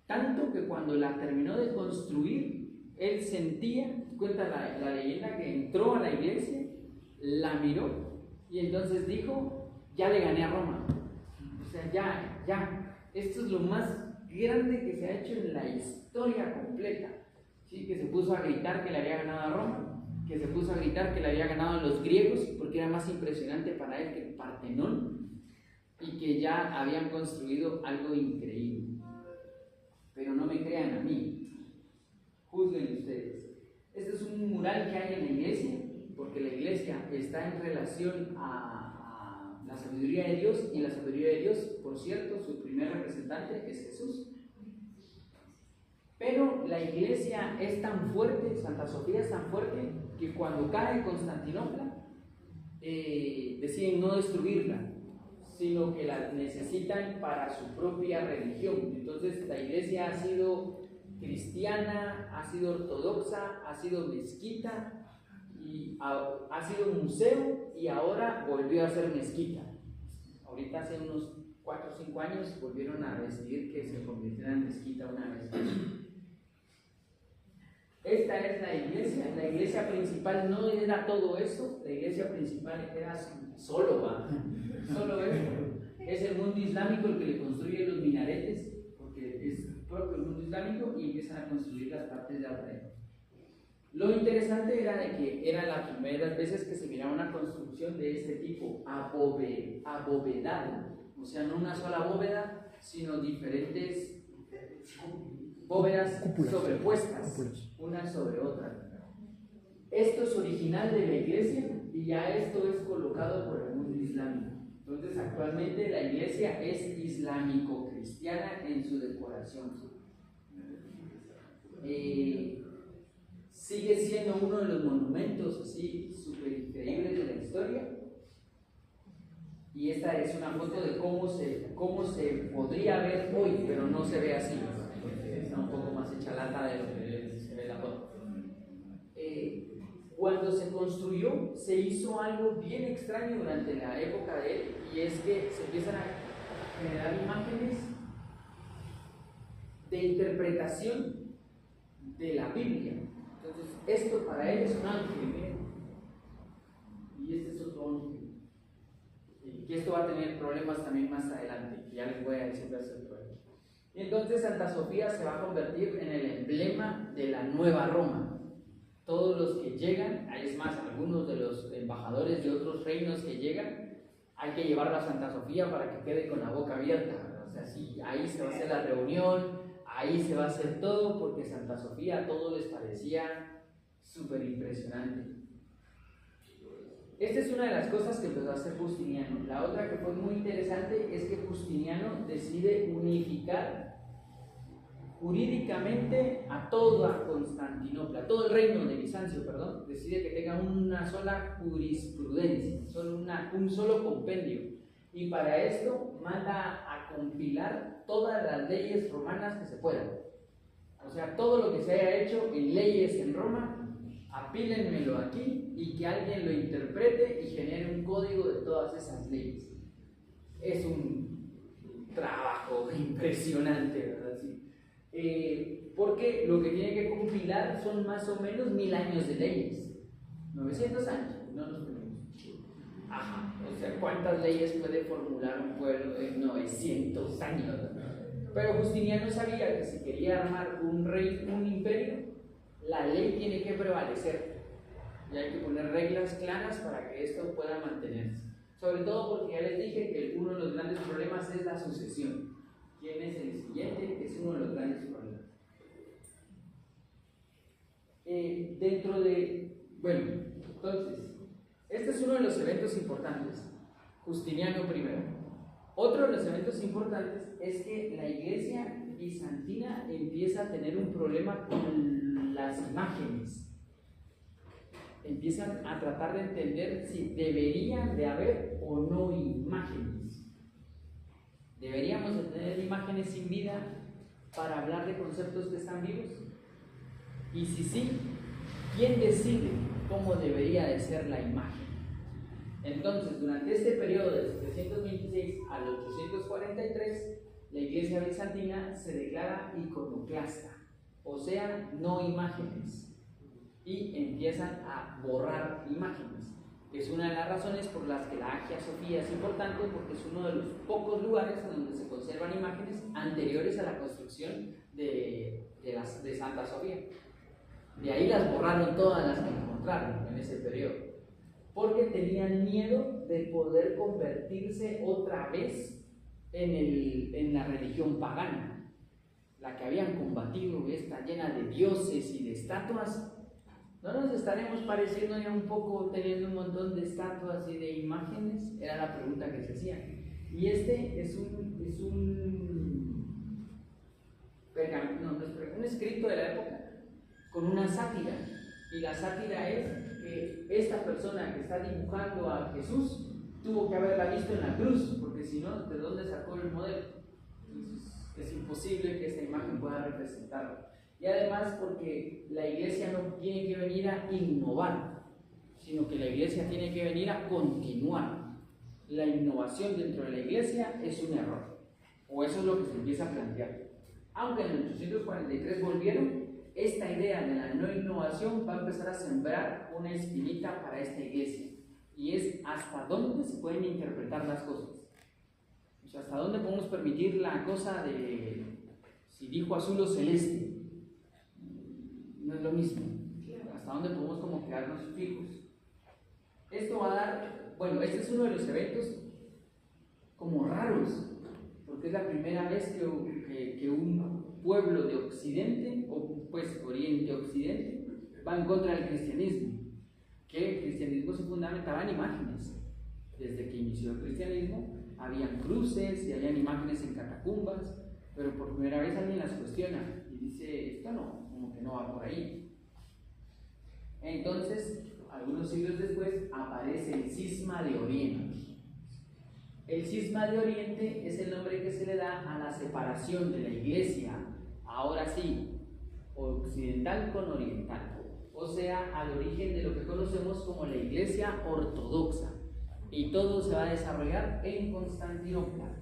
Tanto que cuando la terminó de construir, él sentía, cuenta la leyenda, que entró a la iglesia, la miró y entonces dijo, ya le gané a Roma. O sea, ya, esto es lo más grande que se ha hecho en la historia completa. ¿Sí? Que se puso a gritar que le había ganado a Roma, que se puso a gritar que le había ganado a los griegos, porque era más impresionante para él que el Partenón, y que ya habían construido algo increíble. Pero no me crean a mí, juzguen ustedes. Este es un mural que hay en la iglesia, porque la iglesia está en relación a la sabiduría de Dios, y la sabiduría de Dios, por cierto, su primer representante es Jesús. Pero la iglesia es tan fuerte, Santa Sofía es tan fuerte, que cuando cae Constantinopla, deciden no destruirla, sino que la necesitan para su propia religión. Entonces la iglesia ha sido cristiana, ha sido ortodoxa, ha sido mezquita, y ha sido un museo, y ahora volvió a ser mezquita. Ahorita hace unos 4 o 5 años volvieron a decidir que se convirtiera en mezquita una vez más. Esta es la iglesia principal no era todo eso, la iglesia principal era solo esto. Es el mundo islámico el que le construye los minaretes, porque es propio el mundo islámico, y empiezan a construir las partes de alrededor. Lo interesante era de que eran las primeras veces que se miraba una construcción de este tipo, abovedada, o sea, no una sola bóveda, sino diferentes bóvedas sobrepuestas, una sobre otra. Esto es original de la iglesia y ya esto es colocado por el mundo islámico. Entonces, actualmente la iglesia es islámico-cristiana en su decoración. Sigue siendo uno de los monumentos así súper increíbles de la historia. Y esta es una foto de cómo se podría ver hoy, pero no se ve así. Está un poco más hecha lata de lo que se ve la foto. cuando se construyó, se hizo algo bien extraño durante la época de él, y es que se empiezan a generar imágenes de interpretación de la Biblia. Entonces, esto para él es un ángel, miren, y este es otro ángel. Y que esto va a tener problemas también más adelante, que ya les voy a decir acerca de eso. Y entonces Santa Sofía se va a convertir en el emblema de la nueva Roma. Todos los que llegan, es más, algunos de los embajadores de otros reinos que llegan, hay que llevarlo a Santa Sofía para que quede con la boca abierta. O sea, sí, ahí se va a hacer la reunión, ahí se va a hacer todo, porque Santa Sofía a todos les parecía súper impresionante. Esta es una de las cosas que empezó a hacer Justiniano. La otra que fue muy interesante es que Justiniano decide unificar jurídicamente a toda Constantinopla, todo el reino de Bizancio, perdón, decide que tenga una sola jurisprudencia, un solo compendio. Y para esto manda a compilar todas las leyes romanas que se puedan. O sea, todo lo que se haya hecho en leyes en Roma, apílenmelo aquí y que alguien lo interprete y genere un código de todas esas leyes. Es un trabajo impresionante, ¿verdad? Sí. Porque lo que tiene que compilar son más o menos 1000 años de leyes. 900 años, no nos ponemos. Ajá, o sea, ¿cuántas leyes puede formular un pueblo en 900 años? Pero Justiniano sabía que si quería armar un imperio, la ley tiene que prevalecer. Y hay que poner reglas claras para que esto pueda mantenerse. Sobre todo porque ya les dije que uno de los grandes problemas es la sucesión. ¿Quién es el siguiente? Es uno de los grandes problemas. Entonces, este es uno de los eventos importantes. Justiniano primero. Otro de los eventos importantes es que la iglesia bizantina empieza a tener un problema con las imágenes. Empiezan a tratar de entender si deberían de haber o no imágenes. ¿Deberíamos de tener imágenes sin vida para hablar de conceptos que están vivos? Y si sí, ¿quién decide cómo debería de ser la imagen? Entonces, durante este periodo del 726 al 843, la iglesia bizantina se declara iconoclasta, o sea, no imágenes, y empiezan a borrar imágenes. Es una de las razones por las que la Hagia Sofía es importante, porque es uno de los pocos lugares donde se conservan imágenes anteriores a la construcción de Santa Sofía. De ahí las borraron todas las que encontraron en ese periodo, porque tenían miedo de poder convertirse otra vez en la religión pagana, la que habían combatido, está llena de dioses y de estatuas. ¿No nos estaremos pareciendo ya un poco teniendo un montón de estatuas y de imágenes? Era la pregunta que se hacía. Y este es un escrito de la época con una sátira. Y la sátira es que esta persona que está dibujando a Jesús tuvo que haberla visto en la cruz, porque si no, ¿de dónde sacó el modelo? Entonces, es imposible que esta imagen pueda representarlo. Y además porque la iglesia no tiene que venir a innovar, sino que la iglesia tiene que venir a continuar. La innovación dentro de la iglesia es un error, o eso es lo que se empieza a plantear. Aunque en el 843 volvieron, esta idea de la no innovación va a empezar a sembrar una espinita para esta iglesia, y es hasta dónde se pueden interpretar las cosas. O sea, hasta dónde podemos permitir la cosa de si dijo azul o celeste. No es lo mismo. Hasta dónde podemos como quedarnos fijos. Esto va a dar, este es uno de los eventos como raros, porque es la primera vez que un pueblo de Occidente, o pues Oriente-Occidente, va en contra del cristianismo, que el cristianismo se fundamentaba en imágenes. Desde que inició el cristianismo, habían cruces y habían imágenes en catacumbas, pero por primera vez alguien las cuestiona y dice, esto no, como que no va por ahí. Entonces, algunos siglos después, aparece el Cisma de Oriente. El Cisma de Oriente es el nombre que se le da a la separación de la iglesia, ahora sí, occidental con oriental. o sea, al origen de lo que conocemos como la Iglesia Ortodoxa. Y todo se va a desarrollar en Constantinopla.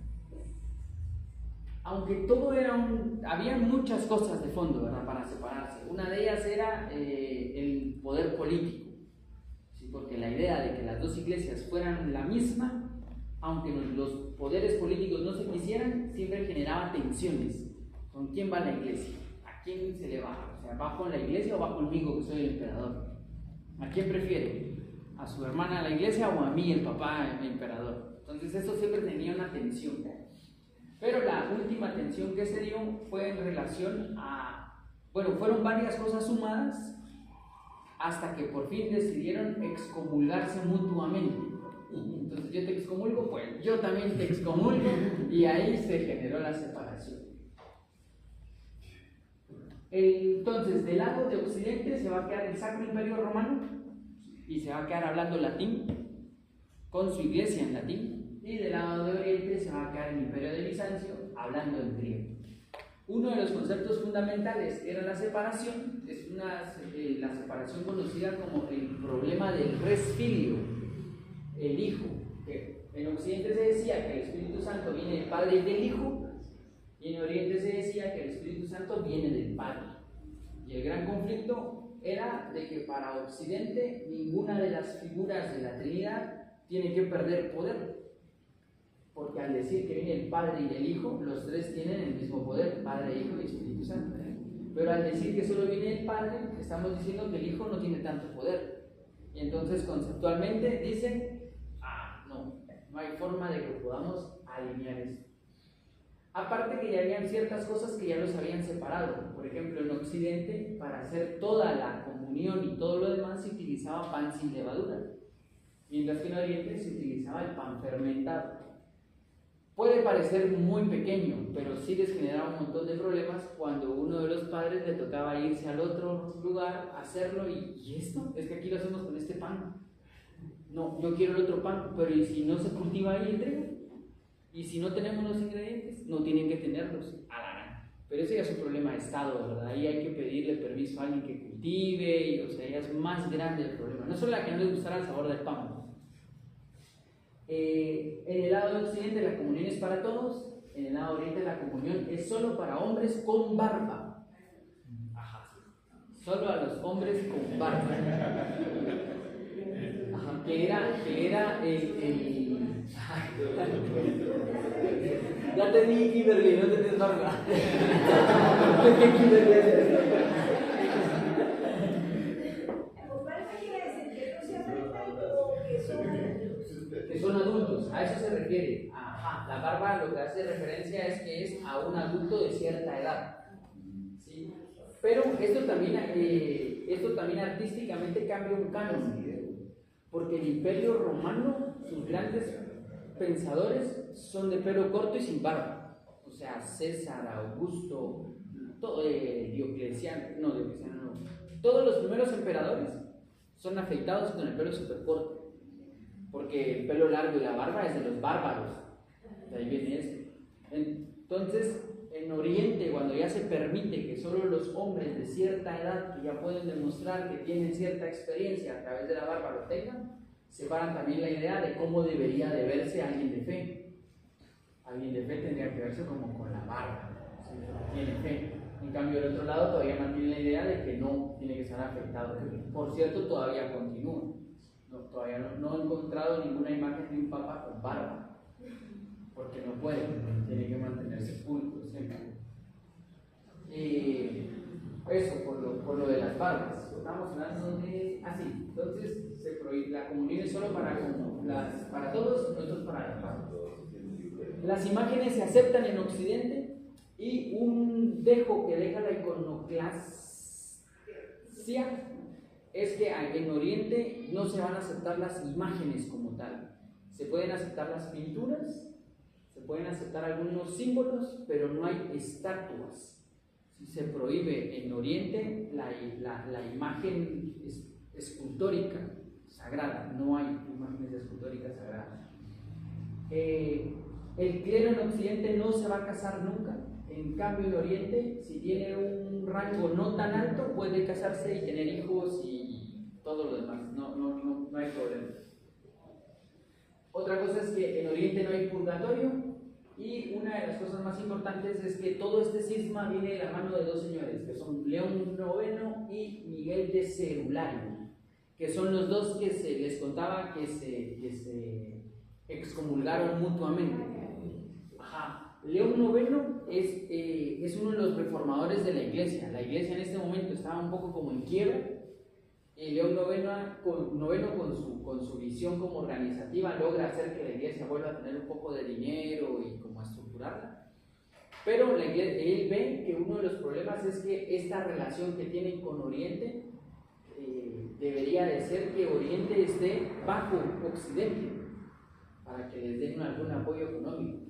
Aunque todo había muchas cosas de fondo, ¿verdad?, para separarse. Una de ellas era el poder político, ¿sí? Porque la idea de que las dos iglesias fueran la misma, aunque los poderes políticos no se quisieran, siempre generaba tensiones. ¿Con quién va la iglesia? ¿A quién se le va? O sea, ¿va con la iglesia o va conmigo, que soy el emperador? ¿A quién prefiere? ¿A su hermana la iglesia o a mí, el papá, el emperador? Entonces eso siempre tenía una tensión. Pero la última tensión que se dio fue en relación a, bueno, fueron varias cosas sumadas hasta que por fin decidieron excomulgarse mutuamente. Entonces yo te excomulgo, pues yo también te excomulgo, y ahí se generó la separación. Entonces, del lado de Occidente se va a quedar el Sacro Imperio Romano y se va a quedar hablando latín, con su iglesia en latín, y del lado de Oriente se va a quedar el Imperio de Bizancio hablando en griego. Uno de los conceptos fundamentales era la separación, es la separación conocida como el problema del res filio, el hijo. Que en Occidente se decía que el Espíritu Santo viene del Padre y del Hijo, y en Oriente se decía que el Espíritu Santo viene del Padre. Y el gran conflicto era de que para Occidente ninguna de las figuras de la Trinidad tiene que perder poder, porque al decir que viene el Padre y el Hijo, los tres tienen el mismo poder, Padre, Hijo y Espíritu Santo. Pero al decir que solo viene el Padre, estamos diciendo que el Hijo no tiene tanto poder. Y entonces conceptualmente dicen, no hay forma de que podamos alinear esto. Aparte que ya habían ciertas cosas que ya los habían separado. Por ejemplo, en Occidente, para hacer toda la comunión y todo lo demás, se utilizaba pan sin levadura, mientras que en Oriente se utilizaba el pan fermentado. Puede parecer muy pequeño, pero sí les generaba un montón de problemas cuando uno de los padres le tocaba irse al otro lugar a hacerlo. ¿Y esto? Es que aquí lo hacemos con este pan. No, yo quiero el otro pan, pero ¿y si no se cultiva ahí el trigo? Y si no tenemos los ingredientes, no tienen que tenerlos a la gana. Pero ese ya es un problema de Estado, ¿verdad? Ahí hay que pedirle permiso a alguien que cultive, y, o sea, ya es más grande el problema. No solo la que no les gustará el sabor del pan. En el lado de Occidente la comunión es para todos, en el lado de Oriente la comunión es solo para hombres con barba. Ajá. Solo a los hombres con barba. Ajá. Que era el... Ya te di Kimberly, no tenés barba. ¿Qué Kimberly es? Que son adultos, a eso se refiere. Ajá, la barba lo que hace referencia es que es a un adulto de cierta edad, ¿sí? Pero esto también artísticamente cambia un canon, porque el Imperio Romano, sus grandes pensadores son de pelo corto y sin barba. O sea, César, Augusto, Diocleciano no. Todos los primeros emperadores son afeitados con el pelo súper corto, porque el pelo largo y la barba es de los bárbaros. De ahí viene eso. Entonces, en Oriente, cuando ya se permite que solo los hombres de cierta edad, que ya pueden demostrar que tienen cierta experiencia a través de la barba, lo tengan, separan también la idea de cómo debería de verse alguien de fe. Alguien de fe tendría que verse como con la barba, si tiene fe. En cambio, del otro lado todavía mantiene la idea de que no tiene que estar afectado. Por cierto, todavía continúa. Todavía no he encontrado ninguna imagen de un papa con barba, porque no puede, tiene que mantenerse pulcro siempre. Eso por lo de las barbas. Estamos hablando de así. Entonces se prohíbe, la comunión es solo para todos, nosotros para las barbas. Las imágenes se aceptan en Occidente, y un dejo que deja la iconoclasia es que en Oriente no se van a aceptar las imágenes como tal. Se pueden aceptar las pinturas, se pueden aceptar algunos símbolos, pero no hay estatuas. Se prohíbe en Oriente la imagen escultórica sagrada, no hay imágenes escultóricas sagradas. El clero en Occidente no se va a casar nunca, En cambio, en Oriente, si tiene un rango no tan alto, puede casarse y tener hijos y todo lo demás. No hay problema. Otra cosa es que en Oriente no hay purgatorio, y una de las cosas más importantes es que todo este cisma viene de la mano de dos señores, que son León IX y Miguel de Cerulario, que son los dos que se les contaba que se excomulgaron mutuamente. Ajá. León IX es uno de los reformadores de la iglesia. La iglesia en este momento estaba un poco como en quiebra. León IX con su visión como organizativa logra hacer que la iglesia vuelva a tener un poco de dinero y como a estructurarla. Pero él ve que uno de los problemas es que esta relación que tienen con Oriente debería de ser que Oriente esté bajo Occidente para que les den algún apoyo económico.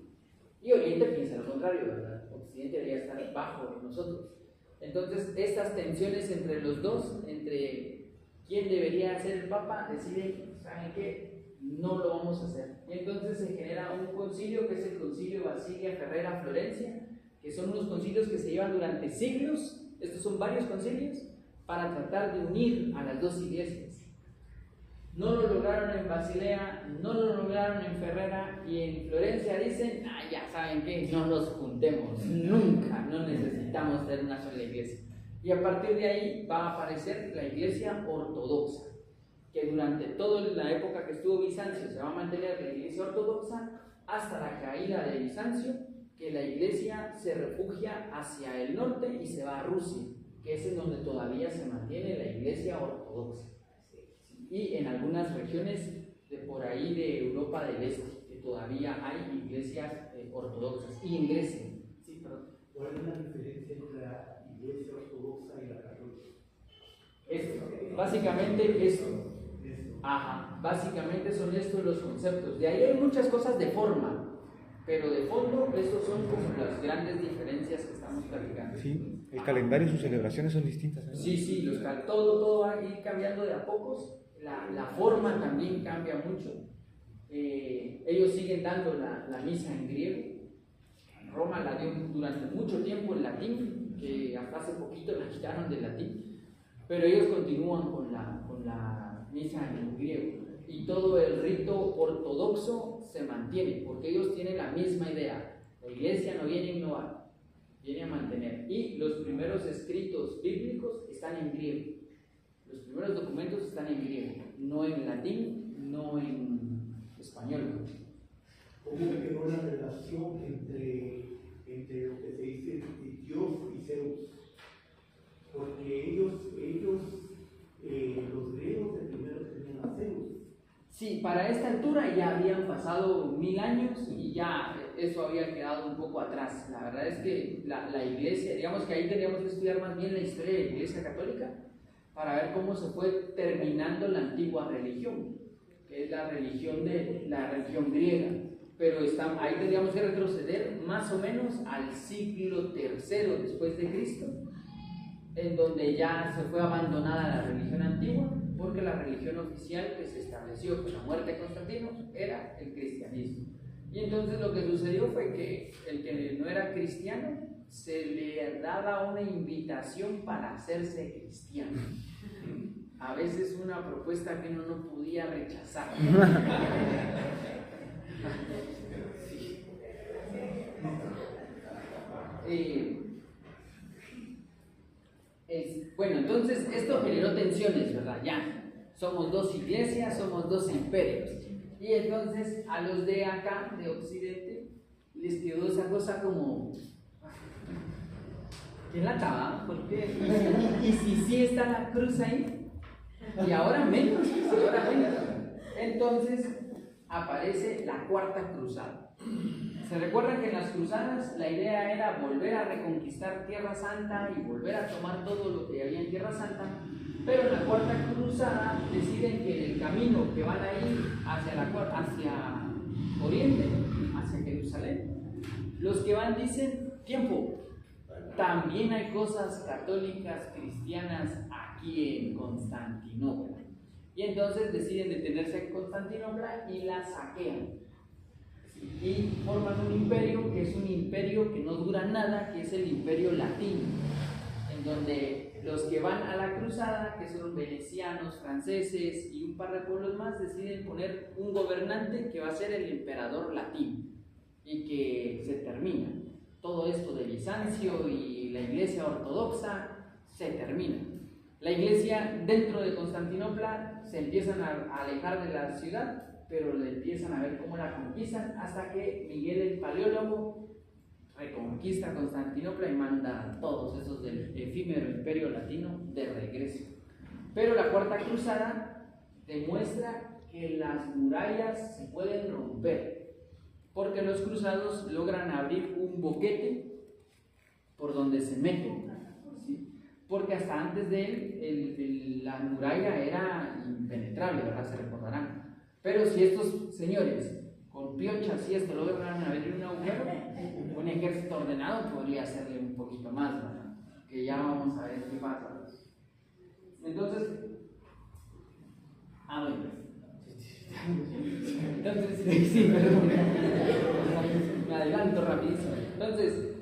Y Oriente piensa lo contrario, ¿verdad? Occidente debería estar bajo nosotros. Entonces, estas tensiones entre los dos, entre quién debería ser el Papa, deciden, ¿saben qué? No lo vamos a hacer. Y entonces se genera un concilio que es el Concilio Basilia Ferrera Florencia, que son unos concilios que se llevan durante siglos. Estos son varios concilios para tratar de unir a las dos iglesias. No lo lograron en Basilea, no lo lograron en Ferrera, y en Florencia dicen, ya saben qué, no nos juntemos, nunca, no necesitamos tener una sola iglesia. Y a partir de ahí va a aparecer la iglesia ortodoxa, que durante toda la época que estuvo Bizancio se va a mantener la iglesia ortodoxa hasta la caída de Bizancio, que la iglesia se refugia hacia el norte y se va a Rusia, que es en donde todavía se mantiene la iglesia ortodoxa. Y en algunas regiones de por ahí de Europa del Este, que todavía hay iglesias ortodoxas, y en Grecia. Sí, perdón. ¿Cuál es la diferencia entre la iglesia ortodoxa y la católica? Básicamente esto. Ajá, básicamente son estos los conceptos. De ahí hay muchas cosas de forma, pero de fondo estos son como las grandes diferencias que estamos platicando. Sí, el calendario y sus celebraciones son distintas, ¿eh? Sí, todo va a ir cambiando de a pocos. La forma también cambia mucho. Ellos siguen dando la misa en griego. Roma la dio durante mucho tiempo en latín, que hasta hace poquito la quitaron del latín, pero ellos continúan con la misa en griego. Y todo el rito ortodoxo se mantiene, porque ellos tienen la misma idea. La iglesia no viene a innovar, viene a mantener. Y los primeros escritos bíblicos están en griego. Los primeros documentos están en griego, no en latín, no en español. ¿Cómo quedó la relación entre lo que se dice Dios y Zeus? Porque ellos los griegos de primero tenían a Zeus. Sí, para esta altura ya habían pasado 1000 años y ya eso había quedado un poco atrás. La verdad es que la iglesia, digamos que ahí tendríamos que estudiar más bien la historia de la iglesia católica para ver cómo se fue terminando la antigua religión, que es la religión griega. Pero ahí tendríamos que retroceder más o menos al siglo III después de Cristo, en donde ya se fue abandonada la religión antigua, porque la religión oficial que se estableció con la muerte de Constantino era el cristianismo. Y entonces lo que sucedió fue que el que no era cristiano se le daba una invitación para hacerse cristiano. A veces una propuesta que uno no podía rechazar. Bueno, entonces esto generó tensiones, ¿verdad? Ya, somos dos iglesias, somos dos imperios. Y entonces a los de acá, de Occidente, les quedó esa cosa como... ¿Quién la acaba? ¿Por qué? ¿Y si sí está la cruz ahí? Y ahora menos, Entonces aparece la Cuarta Cruzada. ¿Se recuerdan que en las cruzadas la idea era volver a reconquistar Tierra Santa y volver a tomar todo lo que había en Tierra Santa? Pero en la Cuarta Cruzada deciden que en el camino que van a ir hacia Oriente, hacia Jerusalén, los que van dicen, tiempo, también hay cosas católicas, cristianas aquí en Constantinopla. Y entonces deciden detenerse en Constantinopla y la saquean. y forman un imperio que es un imperio que no dura nada, que es el imperio latino, en donde los que van a la cruzada, que son venecianos, franceses y un par de pueblos más, deciden poner un gobernante que va a ser el emperador latino y que se termina. Todo esto de Bizancio y la iglesia ortodoxa se termina. La iglesia dentro de Constantinopla se empiezan a alejar de la ciudad, pero le empiezan a ver cómo la conquistan hasta que Miguel el Paleólogo reconquista Constantinopla y manda a todos esos del efímero imperio latino de regreso. Pero la Cuarta Cruzada demuestra que las murallas se pueden romper, porque los cruzados logran abrir un boquete por donde se meten, ¿sí? Porque hasta antes de él la muralla era impenetrable, ¿verdad? Se recordarán. Pero si estos señores con piochas y esto logran abrir un agujero, un ejército ordenado podría hacerle un poquito más, ¿verdad? Que ya vamos a ver qué pasa. Entonces, bueno. Entonces, sí, perdón. Me adelanto rapidísimo. Entonces,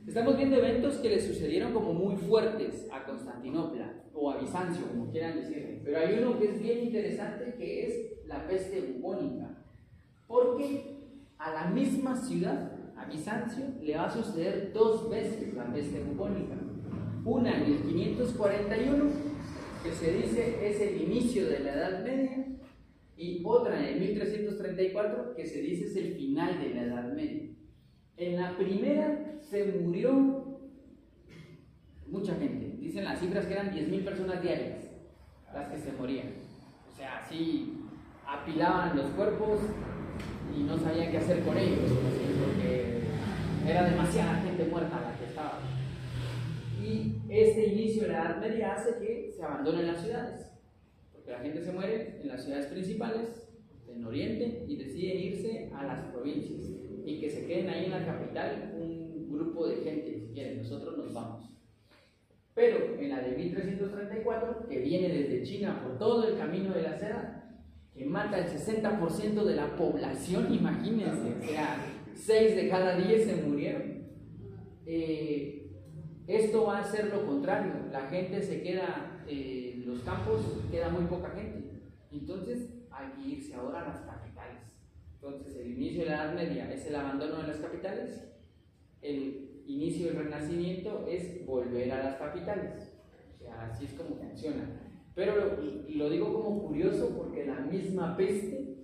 estamos viendo eventos que le sucedieron como muy fuertes a Constantinopla o a Bizancio, como quieran decirle. Pero hay uno que es bien interesante, que es la peste bubónica. Porque a la misma ciudad, a Bizancio, le va a suceder 2 veces la peste bubónica. Una en el 541, que se dice es el inicio de la Edad Media, y otra en el 1334, que se dice es el final de la Edad Media. En la primera se murió mucha gente. Dicen las cifras que eran 10.000 personas diarias las que se morían. O sea, así apilaban los cuerpos y no sabían qué hacer con ellos, porque era demasiada gente muerta la que estaba. Y este inicio de la Edad Media hace que se abandonen las ciudades, porque la gente se muere en las ciudades principales, en Oriente, y deciden irse a las provincias, y que se queden ahí en la capital un grupo de gente, si quieren, nosotros nos vamos. Pero en la de 1334, que viene desde China por todo el camino de la seda, que mata el 60% de la población, imagínense, o sea, 6 de cada 10 se murieron. Esto va a ser lo contrario, la gente se queda en los campos, queda muy poca gente, entonces hay que irse ahora a las capitales. Entonces el inicio de la Edad Media es el abandono de las capitales, el inicio del Renacimiento es volver a las capitales, o sea, así es como funciona. Pero lo digo como curioso porque la misma peste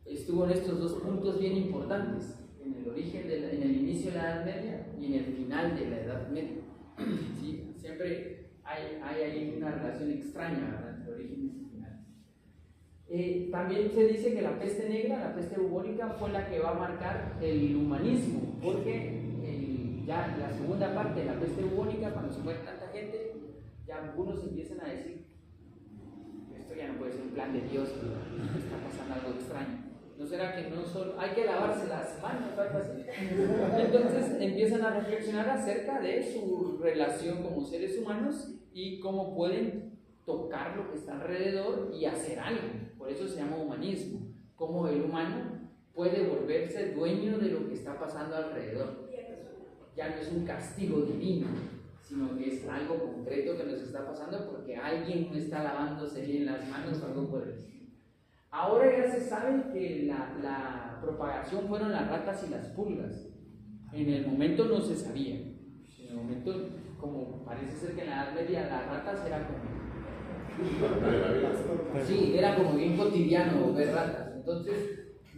estuvo en estos 2 puntos bien importantes, en el origen, en el inicio de la Edad Media y en el final de la Edad Media. ¿Sí? Siempre hay ahí una relación extraña, ¿verdad?, entre orígenes y finales. También se dice que la peste negra, la peste bubónica, fue la que va a marcar el humanismo, porque ya la segunda parte de la peste bubónica, cuando se muere tanta gente, ya algunos empiezan a decir: esto ya no puede ser un plan de Dios, está pasando algo extraño. ¿No será que no solo hay que lavarse las manos o algo así? Entonces empiezan a reflexionar acerca de su relación como seres humanos y cómo pueden tocar lo que está alrededor y hacer algo. Por eso se llama humanismo. Cómo el humano puede volverse dueño de lo que está pasando alrededor. Ya no es un castigo divino, sino que es algo concreto que nos está pasando porque alguien no está lavándose bien las manos o algo por el estilo. Ahora ya se sabe que la propagación fueron las ratas y las pulgas. En el momento no se sabía. En el momento, como parece ser que en la Edad Media las ratas era como... Sí, era como bien cotidiano ver ratas. Entonces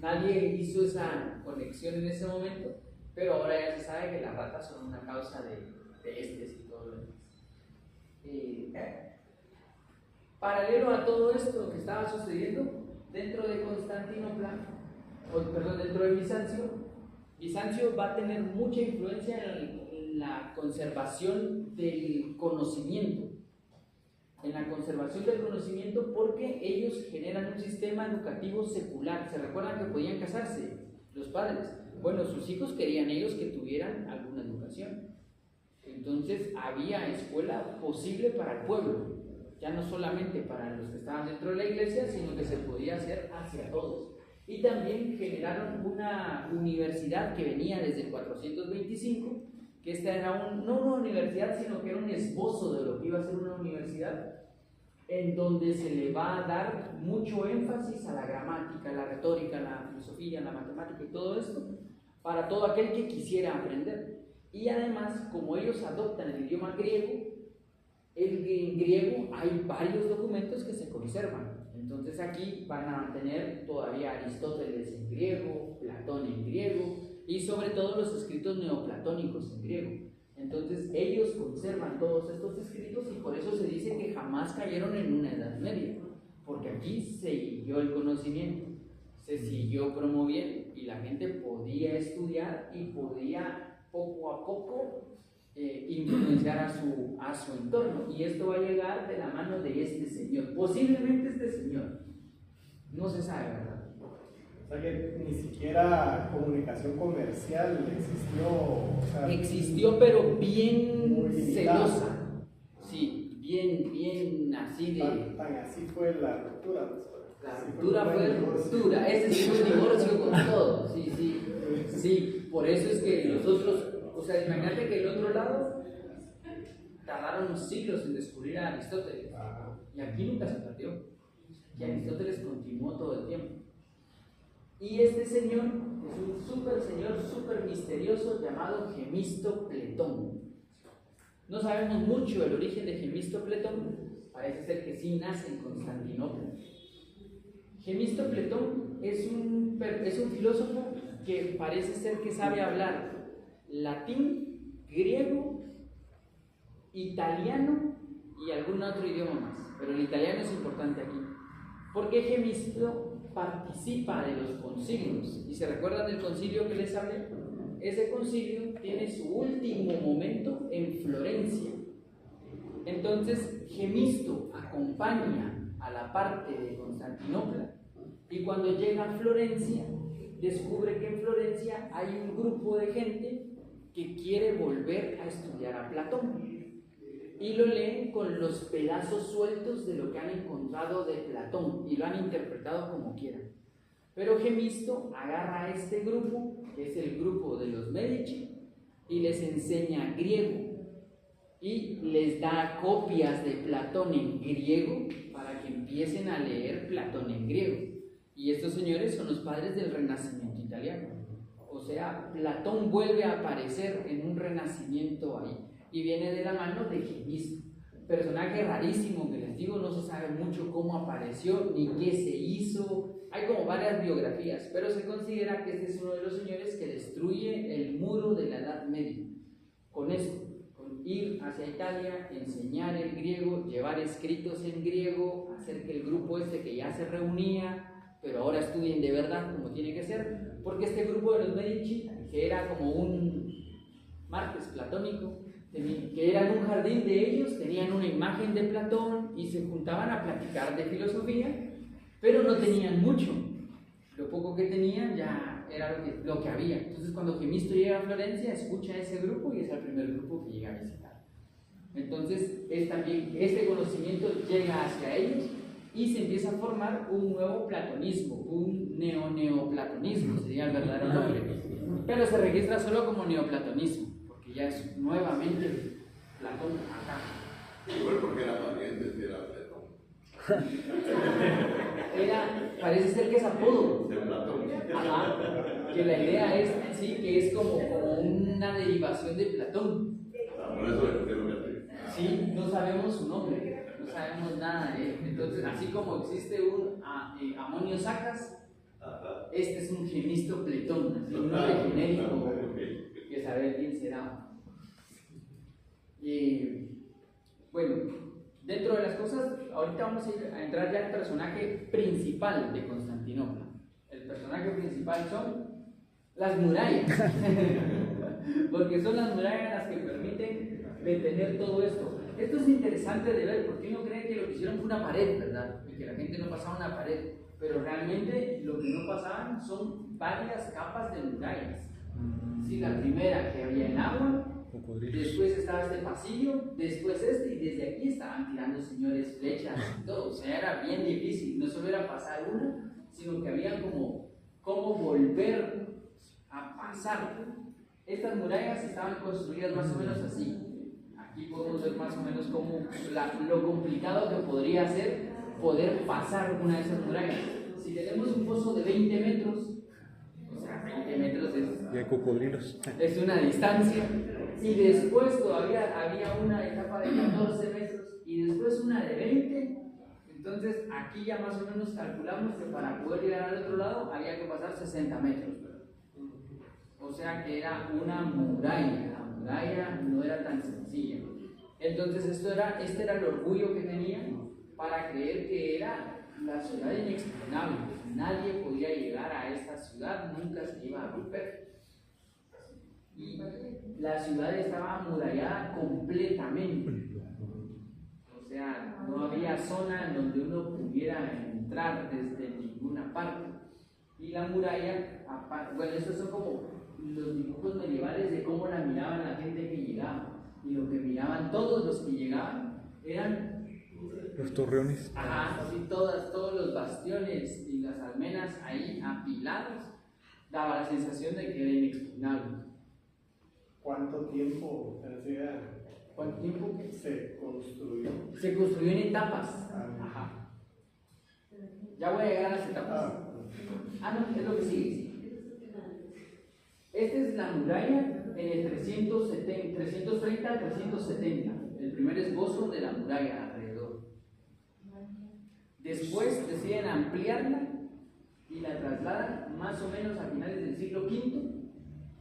nadie hizo esa conexión en ese momento, pero ahora ya se sabe que las ratas son una causa de pestes y todo lo demás. Paralelo a todo esto que estaba sucediendo, dentro de Constantinopla, dentro de Bizancio va a tener mucha influencia en la conservación del conocimiento. En la conservación del conocimiento, porque ellos generan un sistema educativo secular. ¿Se recuerdan que podían casarse los padres? Bueno, sus hijos querían ellos que tuvieran alguna educación. Entonces había escuela posible para el pueblo. Ya no solamente para los que estaban dentro de la iglesia, sino que se podía hacer hacia todos. Y también generaron una universidad que venía desde el 425, que esta era no una universidad, sino que era un esbozo de lo que iba a ser una universidad, en donde se le va a dar mucho énfasis a la gramática, la retórica, la filosofía, la matemática y todo esto, para todo aquel que quisiera aprender. Y además, como ellos adoptan el idioma griego, en griego hay varios documentos que se conservan. Entonces aquí van a tener todavía Aristóteles en griego, Platón en griego y sobre todo los escritos neoplatónicos en griego. Entonces ellos conservan todos estos escritos y por eso se dice que jamás cayeron en una edad media, porque aquí se siguió el conocimiento, se siguió promoviendo y la gente podía estudiar y podía poco a poco influenciar a su entorno, y esto va a llegar de la mano de este señor, posiblemente este señor, no se sabe, ¿verdad? O sea que ni siquiera comunicación comercial existió. O sea, existió, pero bien muy limitada. celosa, sí, bien así de... Tan así fue la ruptura. La Así ruptura fue divorcio. ruptura, ese sí fue un divorcio con todo, sí, por eso es que los otros, o sea, imagínate que el otro lado tardaron siglos en descubrir a Aristóteles, y aquí nunca se perdió, y Aristóteles continuó todo el tiempo. Y este señor es un súper misterioso llamado Gemistopletón. No sabemos mucho del origen de Gemistopletón, parece ser que sí nace en Constantinopla. Gemistopletón es un filósofo que parece ser que sabe hablar latín, griego, italiano y algún otro idioma más, pero el italiano es importante aquí, porque Gemisto participa de los concilios. ¿Y se recuerdan del concilio que les hablé? Ese concilio tiene su último momento en Florencia. Entonces Gemisto acompaña a la parte de Constantinopla, y cuando llega a Florencia descubre que en Florencia hay un grupo de gente que quiere volver a estudiar a Platón, y lo leen con los pedazos sueltos de lo que han encontrado de Platón y lo han interpretado como quieran. Pero Gemisto agarra a este grupo, que es el grupo de los Medici, y les enseña griego y les da copias de Platón en griego para que empiecen a leer Platón en griego. Y estos señores son los padres del Renacimiento italiano. O sea, Platón vuelve a aparecer en un renacimiento ahí, y viene de la mano de Gemisto, personaje rarísimo que les digo, no se sabe mucho cómo apareció ni qué se hizo, hay como varias biografías, pero se considera que este es uno de los señores que destruye el muro de la Edad Media. Con esto, con ir hacia Italia, enseñar el griego, llevar escritos en griego, hacer que el grupo este que ya se reunía, pero ahora estudien de verdad como tiene que ser, porque este grupo de los Medici, que era como un martes platónico, que era en un jardín de ellos, tenían una imagen de Platón y se juntaban a platicar de filosofía, pero no tenían mucho. Lo poco que tenían ya era lo que había. Entonces cuando Gemisto llega a Florencia, escucha a ese grupo y es el primer grupo que llega a visitar. Entonces también este conocimiento llega hacia ellos y se empieza a formar un nuevo platonismo, un neoplatonismo, sería el verdadero nombre, pero se registra solo como neoplatonismo, ya es nuevamente Platón acá. Igual porque era pariente, era Platón. Parece ser que es apodo. De Platón. Ajá. Que la idea es, sí, que es como una derivación de Platón. Por eso le pusieron Beatriz. Sí, no sabemos su nombre, no sabemos nada de él. Entonces, así como existe un Amonio Sacas, este es un Gemistopletón, un nombre genérico que saber quién será. Bueno, dentro de las cosas, ahorita vamos a entrar ya al personaje principal de Constantinopla. El personaje principal son las murallas, porque son las murallas las que permiten detener todo esto. Esto es interesante de ver, porque uno cree que lo que hicieron fue una pared, ¿verdad? Y que la gente no pasaba una pared, pero realmente lo que no pasaban son varias capas de murallas. Sí, la primera que había en agua, después estaba este pasillo, después este, y desde aquí estaban tirando señores flechas y todo. O sea, era bien difícil, no solo era pasar una, sino que había como cómo volver a pasar. Estas murallas estaban construidas más o menos así. Aquí podemos ver más o menos cómo lo complicado que podría ser poder pasar una de esas murallas. Si tenemos un foso de 20 metros, o sea, 20 metros Y hay cocodrilos. es una distancia, y después todavía había una etapa de 14 metros y después una de 20. Entonces aquí ya más o menos calculamos que para poder llegar al otro lado había que pasar 60 metros. O sea que era una muralla, la muralla no era tan sencilla. Entonces este era el orgullo que tenían para creer que era la ciudad inexpugnable. Nadie podía llegar a esta ciudad, nunca se iba a romper. Y la ciudad estaba amurallada completamente. O sea, no había zona en donde uno pudiera entrar desde ninguna parte. Y la muralla, bueno, estos son como los dibujos medievales de cómo la miraban la gente que llegaba. Y lo que miraban todos los que llegaban eran Los torreones. ajá, sí, todos los bastiones y las almenas ahí apilados, daba la sensación de que era inexpugnable. ¿Cuánto tiempo ¿Cuánto tiempo? se construyó? Se construyó en etapas. Ajá. Ya voy a llegar a las etapas. No, es lo que sigue. Esta es la muralla en el 330 a 370, el primer esbozo de la muralla alrededor. Después deciden ampliarla y la trasladan más o menos a finales del siglo V.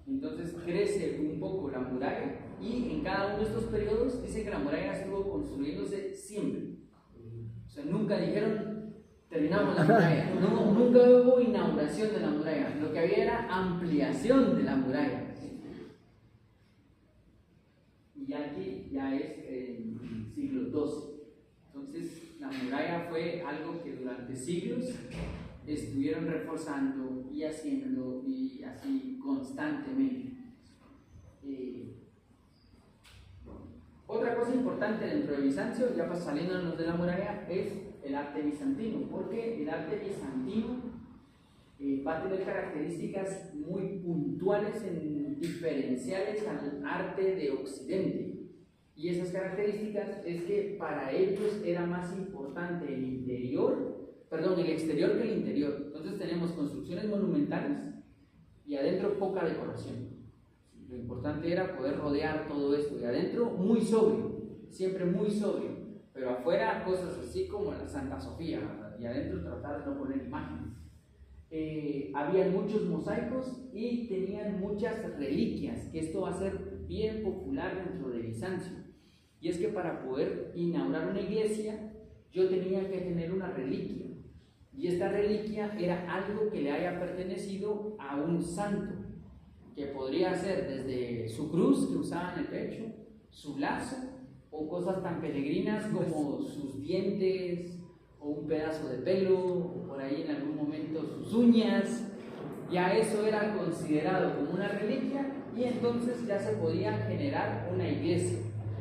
Entonces crece un poco la muralla y en cada uno de estos periodos dice que la muralla estuvo construyéndose siempre. O sea, nunca dijeron terminamos la muralla, nunca hubo inauguración de la muralla, lo que había era ampliación de la muralla. Y aquí ya es el siglo XII. Entonces la muralla fue algo que durante siglos estuvieron reforzando y haciendo y así constantemente. Otra cosa importante dentro de Bizancio, ya saliéndonos de la muralla, es el arte bizantino, porque el arte bizantino va a tener características muy puntuales, diferenciales al arte de Occidente. Y esas características es que para ellos era más importante el exterior que el interior. Entonces tenemos construcciones monumentales y adentro poca decoración. Lo importante era poder rodear todo esto y adentro muy sobrio, siempre muy sobrio, pero afuera cosas así como la Santa Sofía, ¿verdad? Y adentro tratar de no poner imágenes. Habían muchos mosaicos y tenían muchas reliquias, que esto va a ser bien popular dentro de Bizancio. Y es que para poder inaugurar una iglesia yo tenía que tener una reliquia, y esta reliquia era algo que le haya pertenecido a un santo, que podría ser desde su cruz que usaba en el pecho, su lazo, o cosas tan peregrinas como sus dientes, o un pedazo de pelo, o por ahí en algún momento sus uñas. Ya eso era considerado como una reliquia, y entonces ya se podía generar una iglesia.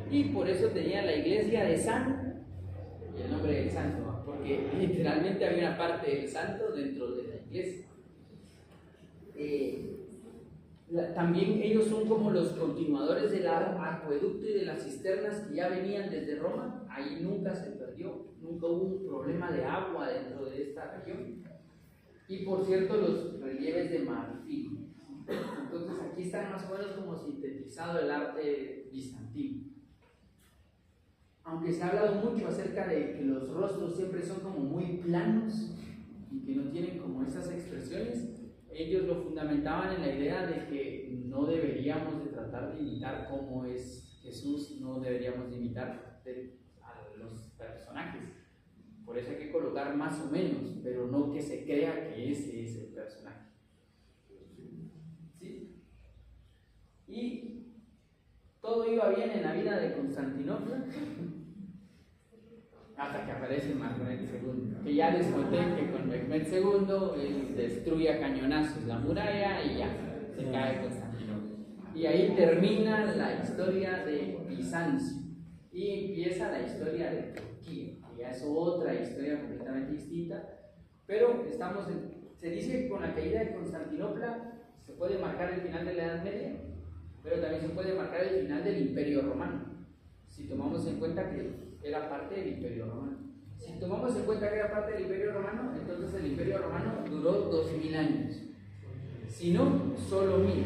Y por eso tenía la iglesia de San, y el nombre del santo, ¿no? Porque literalmente había una parte del santo dentro de la iglesia. También ellos son como los continuadores del acueducto y de las cisternas que ya venían desde Roma. Ahí nunca se perdió, nunca hubo un problema de agua dentro de esta región. Y por cierto, los relieves de marfil. Entonces aquí está más o menos como sintetizado el arte bizantino. Aunque se ha hablado mucho acerca de que los rostros siempre son como muy planos y que no tienen como esas expresiones, ellos lo fundamentaban en la idea de que no deberíamos de tratar de imitar cómo es Jesús, no deberíamos de imitar a los personajes. Por eso hay que colocar más o menos, pero no que se crea que ese es el personaje. ¿Sí? Y todo iba bien en la vida de Constantinopla hasta que aparece Mehmed II, que ya les conté que con Mehmed II él destruye a cañonazos la muralla y ya se cae Constantinopla. Y ahí termina la historia de Bizancio y empieza la historia de Turquía, que ya es otra historia completamente distinta, pero estamos se dice que con la caída de Constantinopla se puede marcar el final de la Edad Media, pero también se puede marcar el final del Imperio Romano, si tomamos en cuenta que era parte del Imperio Romano. Si tomamos en cuenta que era parte del Imperio Romano, entonces el Imperio Romano duró 2000 años. Si no, solo 1000.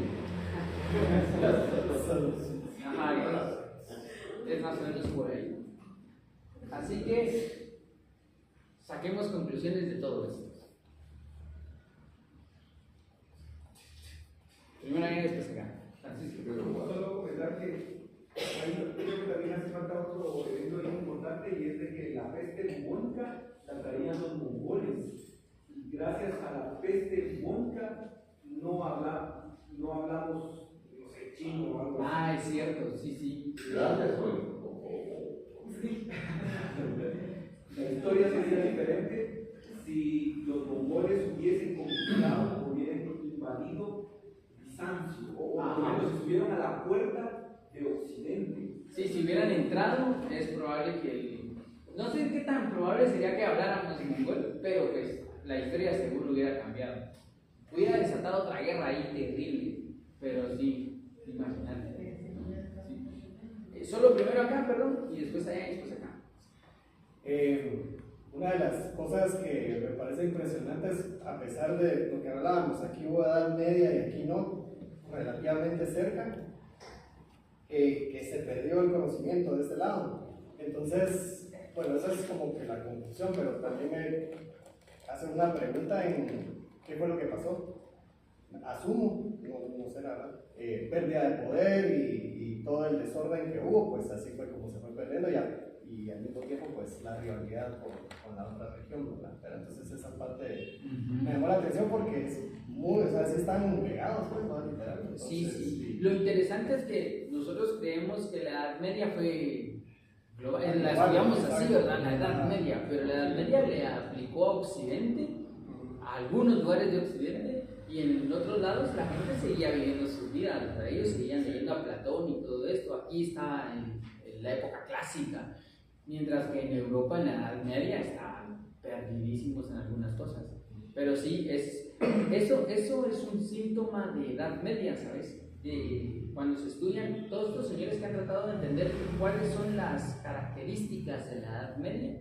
Ajá, es más o menos por ahí. Así que saquemos conclusiones de todo esto. Primero ahí, después acá. Francisco. Solo comentar que ahí creo que también hace falta otro evento bien importante, y es de que la peste bubónica la traían los mongoles. Y gracias a la peste bubónica no hablamos, no sé, chino o algo así. Ah, es cierto, sí, sí. Gracias, Sí. La historia sería diferente si los mongoles hubiesen conquistado o hubieran invadido Bizancio, o por lo menos estuvieron a la puerta de Occidente. Sí, si hubieran entrado, es probable no sé qué tan probable sería que habláramos mongol, pero pues la historia seguro hubiera cambiado. Hubiera desatado otra guerra ahí terrible, pero sí, imagínate. Sí. Solo primero acá, perdón, y después allá y después acá. Una de las cosas que me parece impresionantes, a pesar de lo que hablábamos, aquí hubo Edad Media y aquí no, relativamente cerca, que se perdió el conocimiento de este lado. Entonces, bueno, esa es como que la conclusión, pero también me hace una pregunta en qué fue lo que pasó. Asumo, no sé la verdad, pérdida de poder y todo el desorden que hubo, pues así fue como se fue perdiendo y al mismo tiempo pues la rivalidad con la otra región, ¿verdad? Pero entonces esa parte me llamó la atención porque es muy, o sea, sí están pegados, pues, ¿no? Literal. Entonces, Sí. Lo interesante es que nosotros creemos que la Edad Media fue global, la estudiamos así, ¿verdad? La Edad Media, pero la Edad Media le aplicó a Occidente, a algunos lugares de Occidente, y en otros lados la gente seguía viviendo sus vidas, ¿verdad? Ellos seguían leyendo a Platón y todo esto. Aquí está en la época clásica, mientras que en Europa, en la Edad Media, estaban perdidísimos en algunas cosas. Pero sí, eso es un síntoma de Edad Media, ¿sabes? Cuando se estudian todos estos señores que han tratado de entender cuáles son las características de la Edad Media.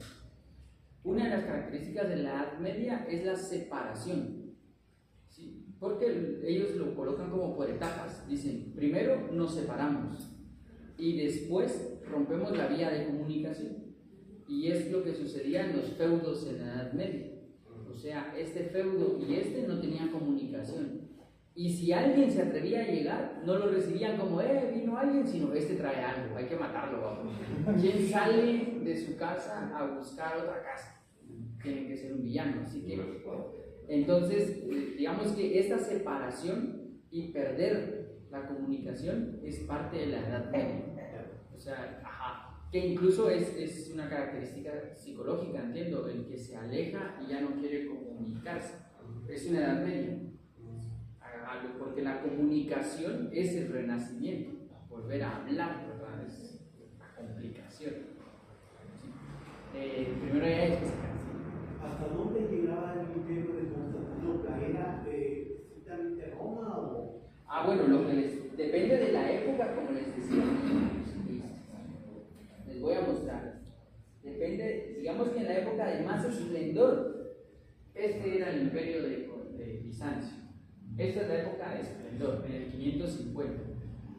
Una de las características de la Edad Media es la separación, ¿sí? Porque ellos lo colocan como por etapas. Dicen, primero nos separamos y después rompemos la vía de comunicación. Y es lo que sucedía en los feudos en la Edad Media. O sea, este feudo y este no tenían comunicación. Y si alguien se atrevía a llegar, no lo recibían como, vino alguien, sino este trae algo, hay que matarlo, vamos. ¿Quién sale de su casa a buscar otra casa? Tiene que ser un villano. Así que, entonces, digamos que esta separación y perder la comunicación es parte de la Edad Media. O sea, que incluso es una característica psicológica, entiendo, el que se aleja y ya no quiere comunicarse. Es una Edad Media. Porque la comunicación es el renacimiento, volver a hablar, ¿verdad? Es la complicación. ¿Sí? Primero ya después acá. ¿Hasta dónde llegaba el imperio de Constantinopla? ¿Era estrictamente Roma o...? Bueno, lo que depende de la época, como les decía. Les voy a mostrar. Depende, digamos que en la época de más esplendor, este era el imperio de Bizancio. Esta es la época de esplendor, en el 550.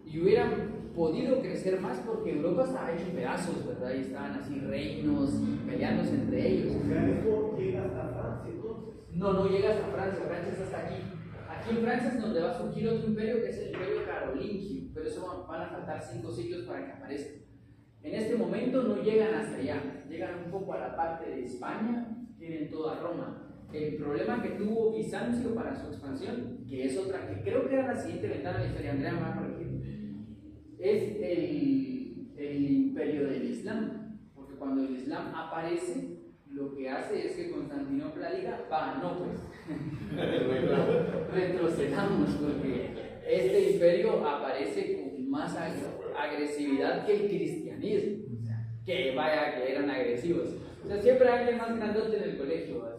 Y hubieran podido crecer más porque Europa estaba hecha en pedazos, ¿verdad? Y estaban así reinos y peleándose entre ellos. O sea, eso llega hasta Francia, entonces. No llega hasta Francia, Francia está hasta aquí. Aquí en Francia es donde va a surgir otro imperio que es el imperio carolingio, pero eso van a faltar 5 siglos para que aparezca. En este momento no llegan hasta allá, llegan un poco a la parte de España, tienen toda Roma. El problema que tuvo Bizancio para su expansión, que es otra, que creo que era la siguiente ventana de la historia, Andrea me va a corregir, es el imperio del Islam, porque cuando el Islam aparece, lo que hace es que Constantinopla diga, retrocedamos, porque este imperio aparece con más agresividad que el cristianismo, o sea, que vaya que eran agresivos. O sea, siempre hay alguien más grandote en el colegio,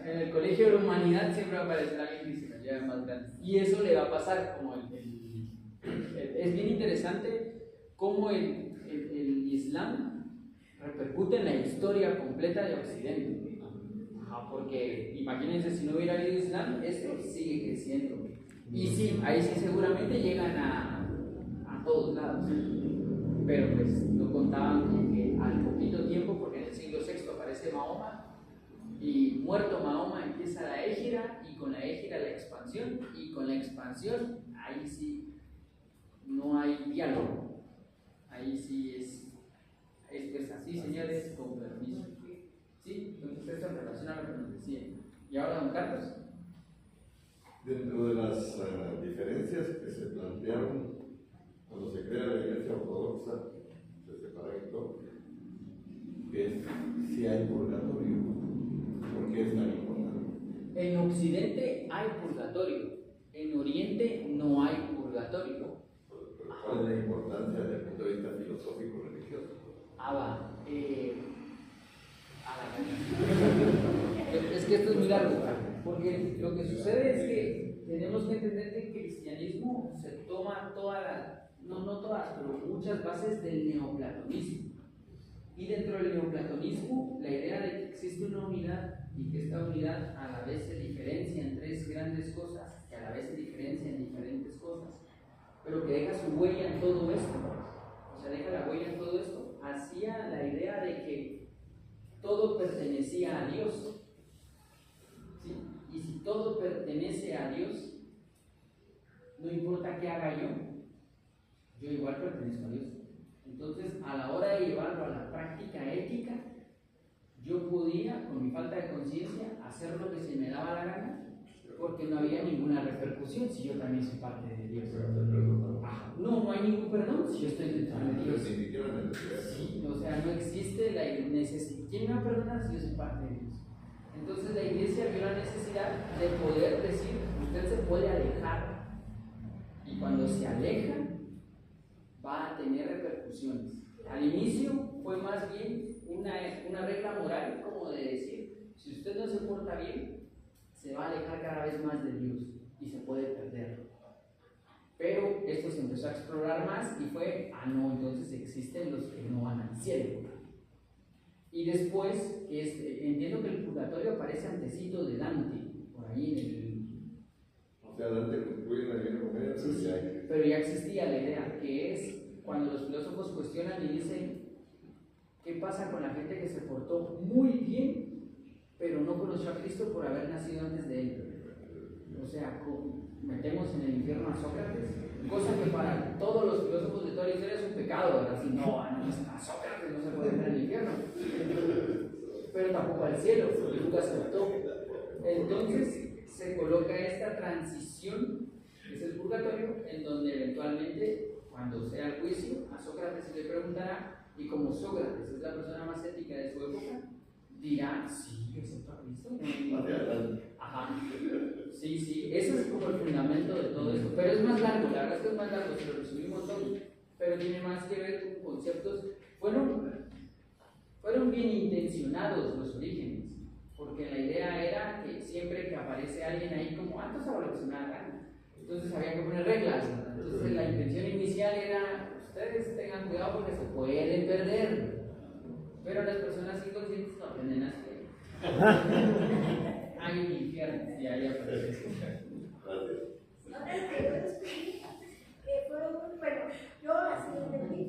En el colegio de la humanidad siempre va a aparecer alguien que se nos lleve más grande. Y eso le va a pasar como es bien interesante cómo el Islam repercute en la historia completa de Occidente. Ajá, porque imagínense si no hubiera habido Islam, esto sigue creciendo. Y sí, ahí sí seguramente llegan a todos lados. Pero pues no contaban con que al poquito tiempo, porque en el siglo VI aparece Mahoma, y muerto Mahoma empieza la égira, y con la égira la expansión, y con la expansión ahí sí no hay diálogo, ahí sí es pues así, señores, con permiso. Sí, entonces esto en relación a lo que nos decían. Y ahora, don Carlos. Dentro de las diferencias que se plantearon cuando se crea la Iglesia Ortodoxa, se separa y todo, es si hay purgatorio. ¿Por qué es tan importante? En Occidente hay purgatorio, en Oriente no hay purgatorio. ¿Cuál es la importancia desde el punto de vista filosófico religioso? Es que esto es muy largo, porque lo que sucede es que tenemos que entender que el cristianismo se toma no todas, pero muchas bases del neoplatonismo. Y dentro del neoplatonismo, la idea de que existe una unidad y que esta unidad a la vez se diferencia en tres grandes cosas, que a la vez se diferencia en diferentes cosas, pero que deja su huella en todo esto, o sea, deja la huella en todo esto, hacía la idea de que todo pertenecía a Dios, ¿sí? Y si todo pertenece a Dios, no importa qué haga yo igual pertenezco a Dios. Entonces, a la hora de llevarlo a la práctica ética, yo podía, con mi falta de conciencia, hacer lo que se me daba la gana, porque no había ninguna repercusión si yo también soy parte de Dios. No hay ningún perdón si yo estoy dentro de Dios. Sí, o sea, no existe la necesidad. ¿Quién me va a perdonar si yo soy parte de Dios? Entonces la iglesia vio la necesidad de poder decir, usted se puede alejar, y cuando se aleja, va a tener repercusiones. Al inicio fue más bien una regla moral, como de decir, si usted no se porta bien, se va a alejar cada vez más de Dios y se puede perder. Pero esto se empezó a explorar más y fue, no, entonces existen los que no van al cielo. Y después, entiendo que el purgatorio aparece antecito de Dante, por ahí en el... O sea, Dante concluye la Divina Comedia, pero ya existía la idea, que es cuando los filósofos cuestionan y dicen, ¿qué pasa con la gente que se portó muy bien, pero no conoció a Cristo por haber nacido antes de él? O sea, metemos en el infierno a Sócrates, cosa que para todos los filósofos de toda la historia es un pecado, ¿verdad? Así, no, a Sócrates no se puede meter en el infierno, pero tampoco al cielo, porque nunca aceptó. Entonces se coloca esta transición, que es el purgatorio, en donde eventualmente, cuando sea el juicio, a Sócrates se le preguntará, y como Sócrates es la persona más ética de su época, dirá, sí, yo acepto a Cristo. Ajá. Sí, ese es como el fundamento de todo esto. Pero es más largo, la verdad es que es más largo, si lo resumimos todo, pero tiene más que ver con conceptos. Fueron bien intencionados los orígenes, porque la idea era que siempre que aparece alguien ahí como, entonces hago lo que se me da gana. Entonces había que poner reglas. Entonces la intención inicial era, ustedes tengan cuidado porque se pueden perder. Pero las personas inconscientes no aprenden así. Hay un infierno y ahí aparece eso. Gracias. Ahora que yo descubrí, bueno, yo así entendí,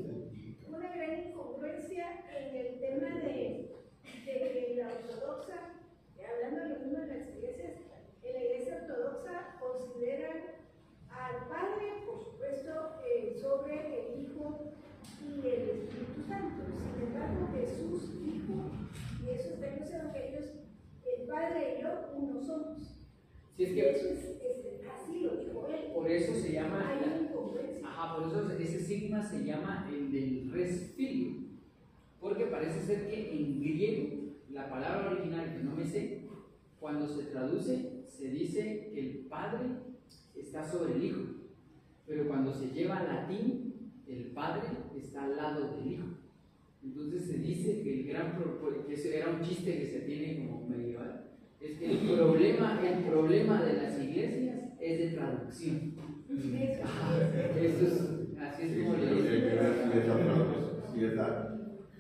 una gran incongruencia en el tema de la ortodoxa, hablando de lo mismo de las iglesias, en la iglesia ortodoxa consideran al Padre, por supuesto, sobre el Hijo y el Espíritu Santo. Sin embargo, Jesús dijo, y eso está en los evangelios, el Padre y yo uno somos. Si es que, eso así lo dijo él. por eso se llama. Hay incongruencia. Ajá, por eso ese sigma se llama el del res filio. Porque parece ser que en griego, la palabra original que no me sé, cuando se traduce, se dice que el Padre está sobre el Hijo. Pero cuando se lleva al latín, el Padre está al lado del Hijo. Entonces se dice que el gran propósito, que eso era un chiste que se tiene como medieval, Es que el problema de las iglesias es de traducción. Eso es, así es como le dicen.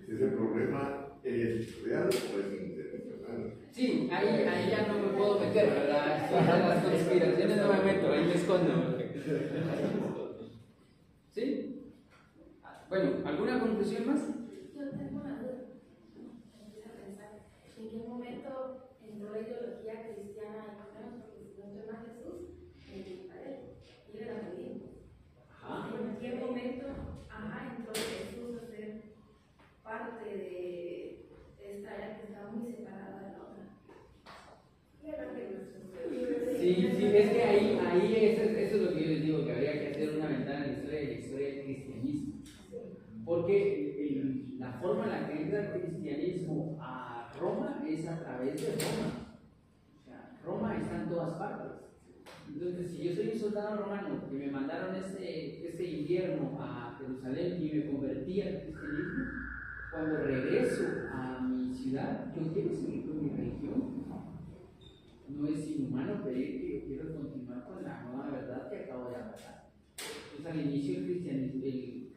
Si ese problema es real o es intencional. Sí, ahí ya no me puedo meter, ¿verdad? Las conspiraciones no me meto, ahí me escondo. ¿Sí? Bueno, ¿alguna conclusión más? Yo tengo una duda. Empiezo a pensar, ¿en qué momento entró la ideología cristiana en Comenos? Porque si no estoy mal, Jesús, él era judío. ¿En qué momento entró Jesús a ser parte de esta área que está muy separada de la otra? Sí, es que ahí eso es lo que yo les digo, que habría que hacer una ventana en la historia del cristianismo. Porque la forma en la que entra el cristianismo a Roma es a través de Roma. O sea, Roma está en todas partes. Entonces, si yo soy un soldado romano que me mandaron este invierno a Jerusalén y me convertí al cristianismo, cuando regreso a mi ciudad, yo quiero seguir con mi religión. No es inhumano pedir que yo quiero continuar con la nueva verdad que acabo de hablar. Entonces, al inicio el cristianismo,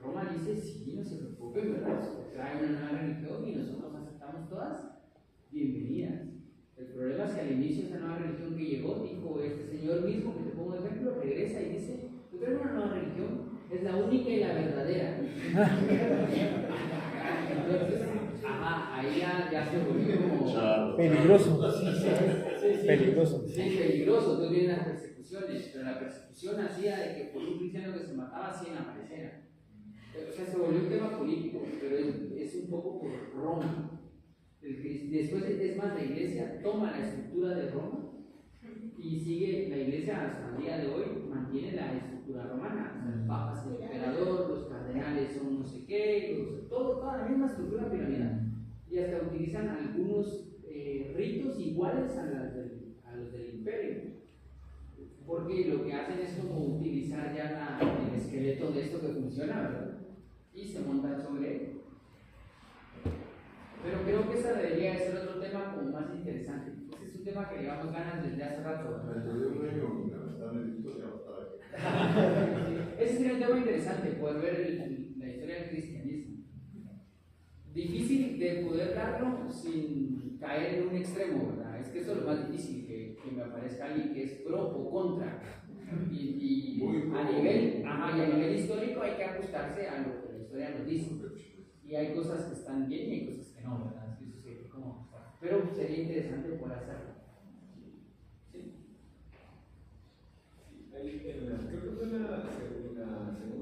Roma dice: sí, no se preocupen, ¿verdad? Trae una nueva religión y nosotros aceptamos todas, bienvenidas. El problema es que al inicio esa nueva religión que llegó, dijo este señor mismo, que te pongo de ejemplo, regresa y dice: yo traigo una nueva religión, es la única y la verdadera. Entonces, ahí ya se volvió como... Peligroso. Sí, Peligroso. Sí, peligroso. Entonces vienen las persecuciones, pero la persecución hacía de que por un cristiano que se mataba 100 apareciera. O sea, se volvió un tema político, pero es un poco por Roma. Después, es más, la iglesia toma la estructura de Roma y sigue, la iglesia hasta el día de hoy mantiene la estructura romana. O sea, el papa es el emperador, los cardenales son no sé qué, toda la misma estructura piramidal. Y hasta utilizan algunos ritos iguales a los del imperio. Porque lo que hacen es como utilizar ya el esqueleto de esto que funciona, ¿verdad? Y se montan sobre él. Pero creo que ese debería de ser otro tema como más interesante. Ese es un tema que llevamos ganas desde hace rato. Ese sería un tema interesante, poder ver la historia del cristianismo. Difícil de poder darlo sin caer en un extremo, ¿verdad? Es que eso es lo más difícil, que me aparezca alguien que es pro o contra. Y a nivel histórico hay que ajustarse a lo que la historia nos dice. Y hay cosas que están bien y hay cosas que no, ¿verdad? Eso sí hay que como ajustar. Pero sería interesante poder hacerlo. ¿Sí? Creo que fue en la segunda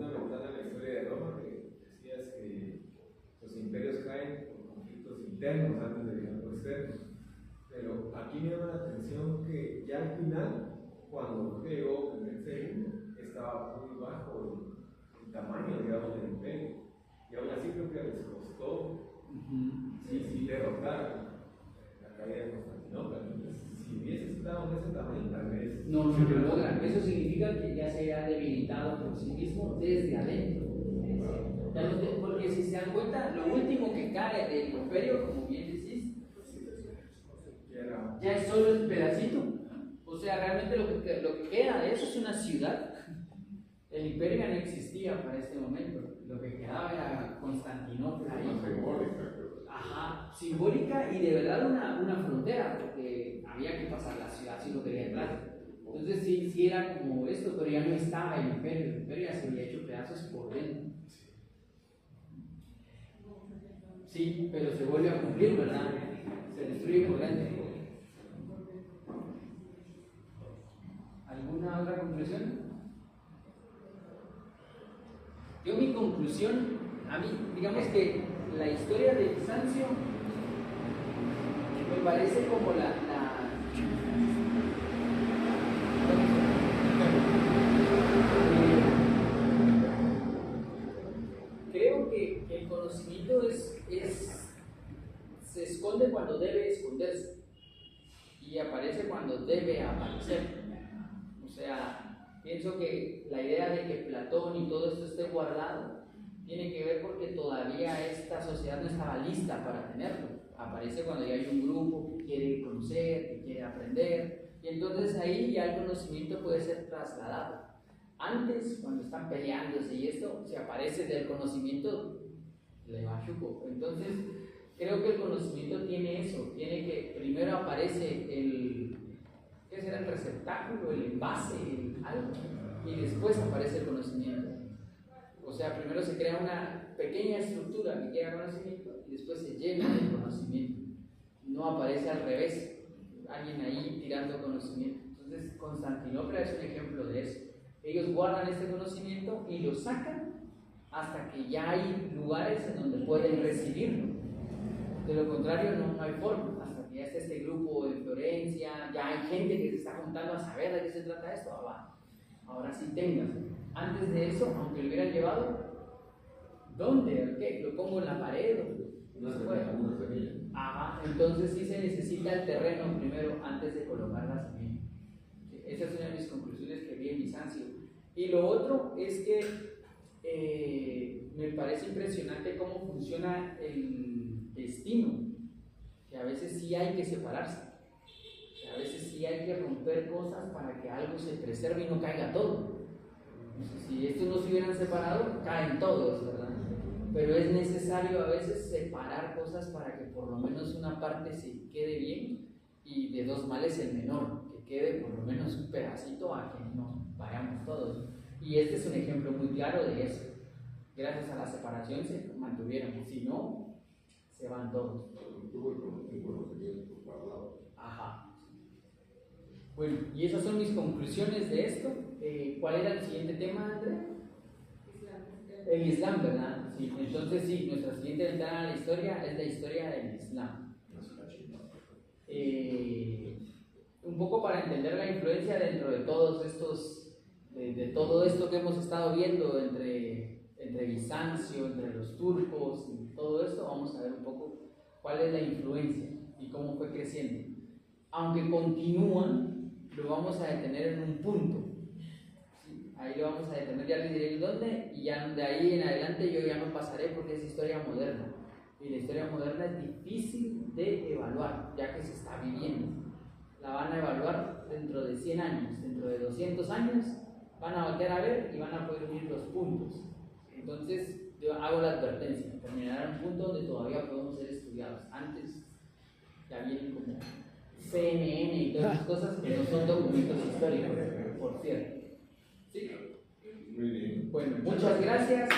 ventana de la historia de Roma que decías que los imperios caen por conflictos internos antes de llegar por externos. Pero aquí me llama la atención que ya al final, cuando llegó el segundo, estaba muy bajo el tamaño, digamos, del imperio. Y aún así creo que les costó derrotar la caída de Constantinopla. Entonces, si hubiese estado en ese tamaño, tal vez. No lo logran. Eso significa que ya se ha debilitado por sí mismo desde adentro. Porque si se dan cuenta, lo último que cae del imperio, como bien decís, ya es solo el pedacito. O sea, realmente lo que queda de eso es una ciudad. El imperio ya no existía para este momento. Lo que quedaba era Constantinopla. Simbólica y de verdad una frontera, porque había que pasar la ciudad si no quería entrar. Entonces sí era como esto, pero ya no estaba el imperio ya se había hecho pedazos por dentro. Sí, pero se vuelve a cumplir, ¿verdad? Se destruye por dentro. ¿Alguna otra conclusión? Yo mi conclusión, a mí, digamos que la historia de Bizancio me parece como creo que el conocimiento se esconde cuando debe esconderse y aparece cuando debe aparecer. O sea, pienso que la idea de que Platón y todo esto esté guardado tiene que ver porque todavía esta sociedad no estaba lista para tenerlo. Aparece cuando ya hay un grupo que quiere conocer, que quiere aprender, y entonces ahí ya el conocimiento puede ser trasladado. Antes, cuando están peleándose y esto, si aparece del conocimiento, le va chuco. Entonces, creo que el conocimiento tiene eso, tiene que primero aparece ¿qué será? El receptáculo, el envase, algo, y después aparece el conocimiento. O sea, primero se crea una pequeña estructura que crea conocimiento y después se llena de conocimiento. No aparece al revés, alguien ahí tirando conocimiento. Entonces, Constantinopla es un ejemplo de eso. Ellos guardan este conocimiento y lo sacan hasta que ya hay lugares en donde pueden recibirlo. De lo contrario, no hay forma. Hasta que ya está este grupo en Florencia, ya hay gente que se está juntando a saber de qué se trata esto. Ahora sí tengas. Antes de eso, aunque lo hubieran llevado, ¿dónde? ¿Qué? ¿Lo pongo en la pared? Una semilla. Ajá, entonces sí se necesita el terreno primero antes de colocar la semilla. Esa es una de mis conclusiones que vi en Bizancio. Y lo otro es que me parece impresionante cómo funciona el destino, que a veces sí hay que separarse, que a veces sí hay que romper cosas para que algo se preserve y no caiga todo. Si estos no se hubieran separado, caen todos, ¿verdad? Pero es necesario a veces separar cosas para que por lo menos una parte se quede bien y de dos males el menor, que quede por lo menos un pedacito a que no vayamos todos. Y este es un ejemplo muy claro de eso. Gracias a la separación se mantuvieron, si no, se van todos. Ajá. Bueno, y esas son mis conclusiones de esto. ¿Cuál era el siguiente tema, André? El Islam, ¿verdad? Sí, entonces sí, nuestra siguiente ventana a la historia es la historia del Islam. Un poco para entender la influencia dentro de todos estos, de todo esto que hemos estado viendo entre Bizancio, entre los turcos y todo esto, vamos a ver un poco cuál es la influencia y cómo fue creciendo. Aunque continúan, lo vamos a detener en un punto. ¿Sí? Ahí lo vamos a detener, ya les diré en dónde, y ya de ahí en adelante yo ya no pasaré porque es historia moderna. Y la historia moderna es difícil de evaluar, ya que se está viviendo. La van a evaluar dentro de 100 años, dentro de 200 años, van a voltear a ver y van a poder unir los puntos. Entonces, yo hago la advertencia, terminará un punto donde todavía podemos ser estudiados. Antes ya vienen como CNN y todas esas cosas que no son documentos históricos, por cierto. ¿Sí? Muy bien. Bueno, muchas gracias.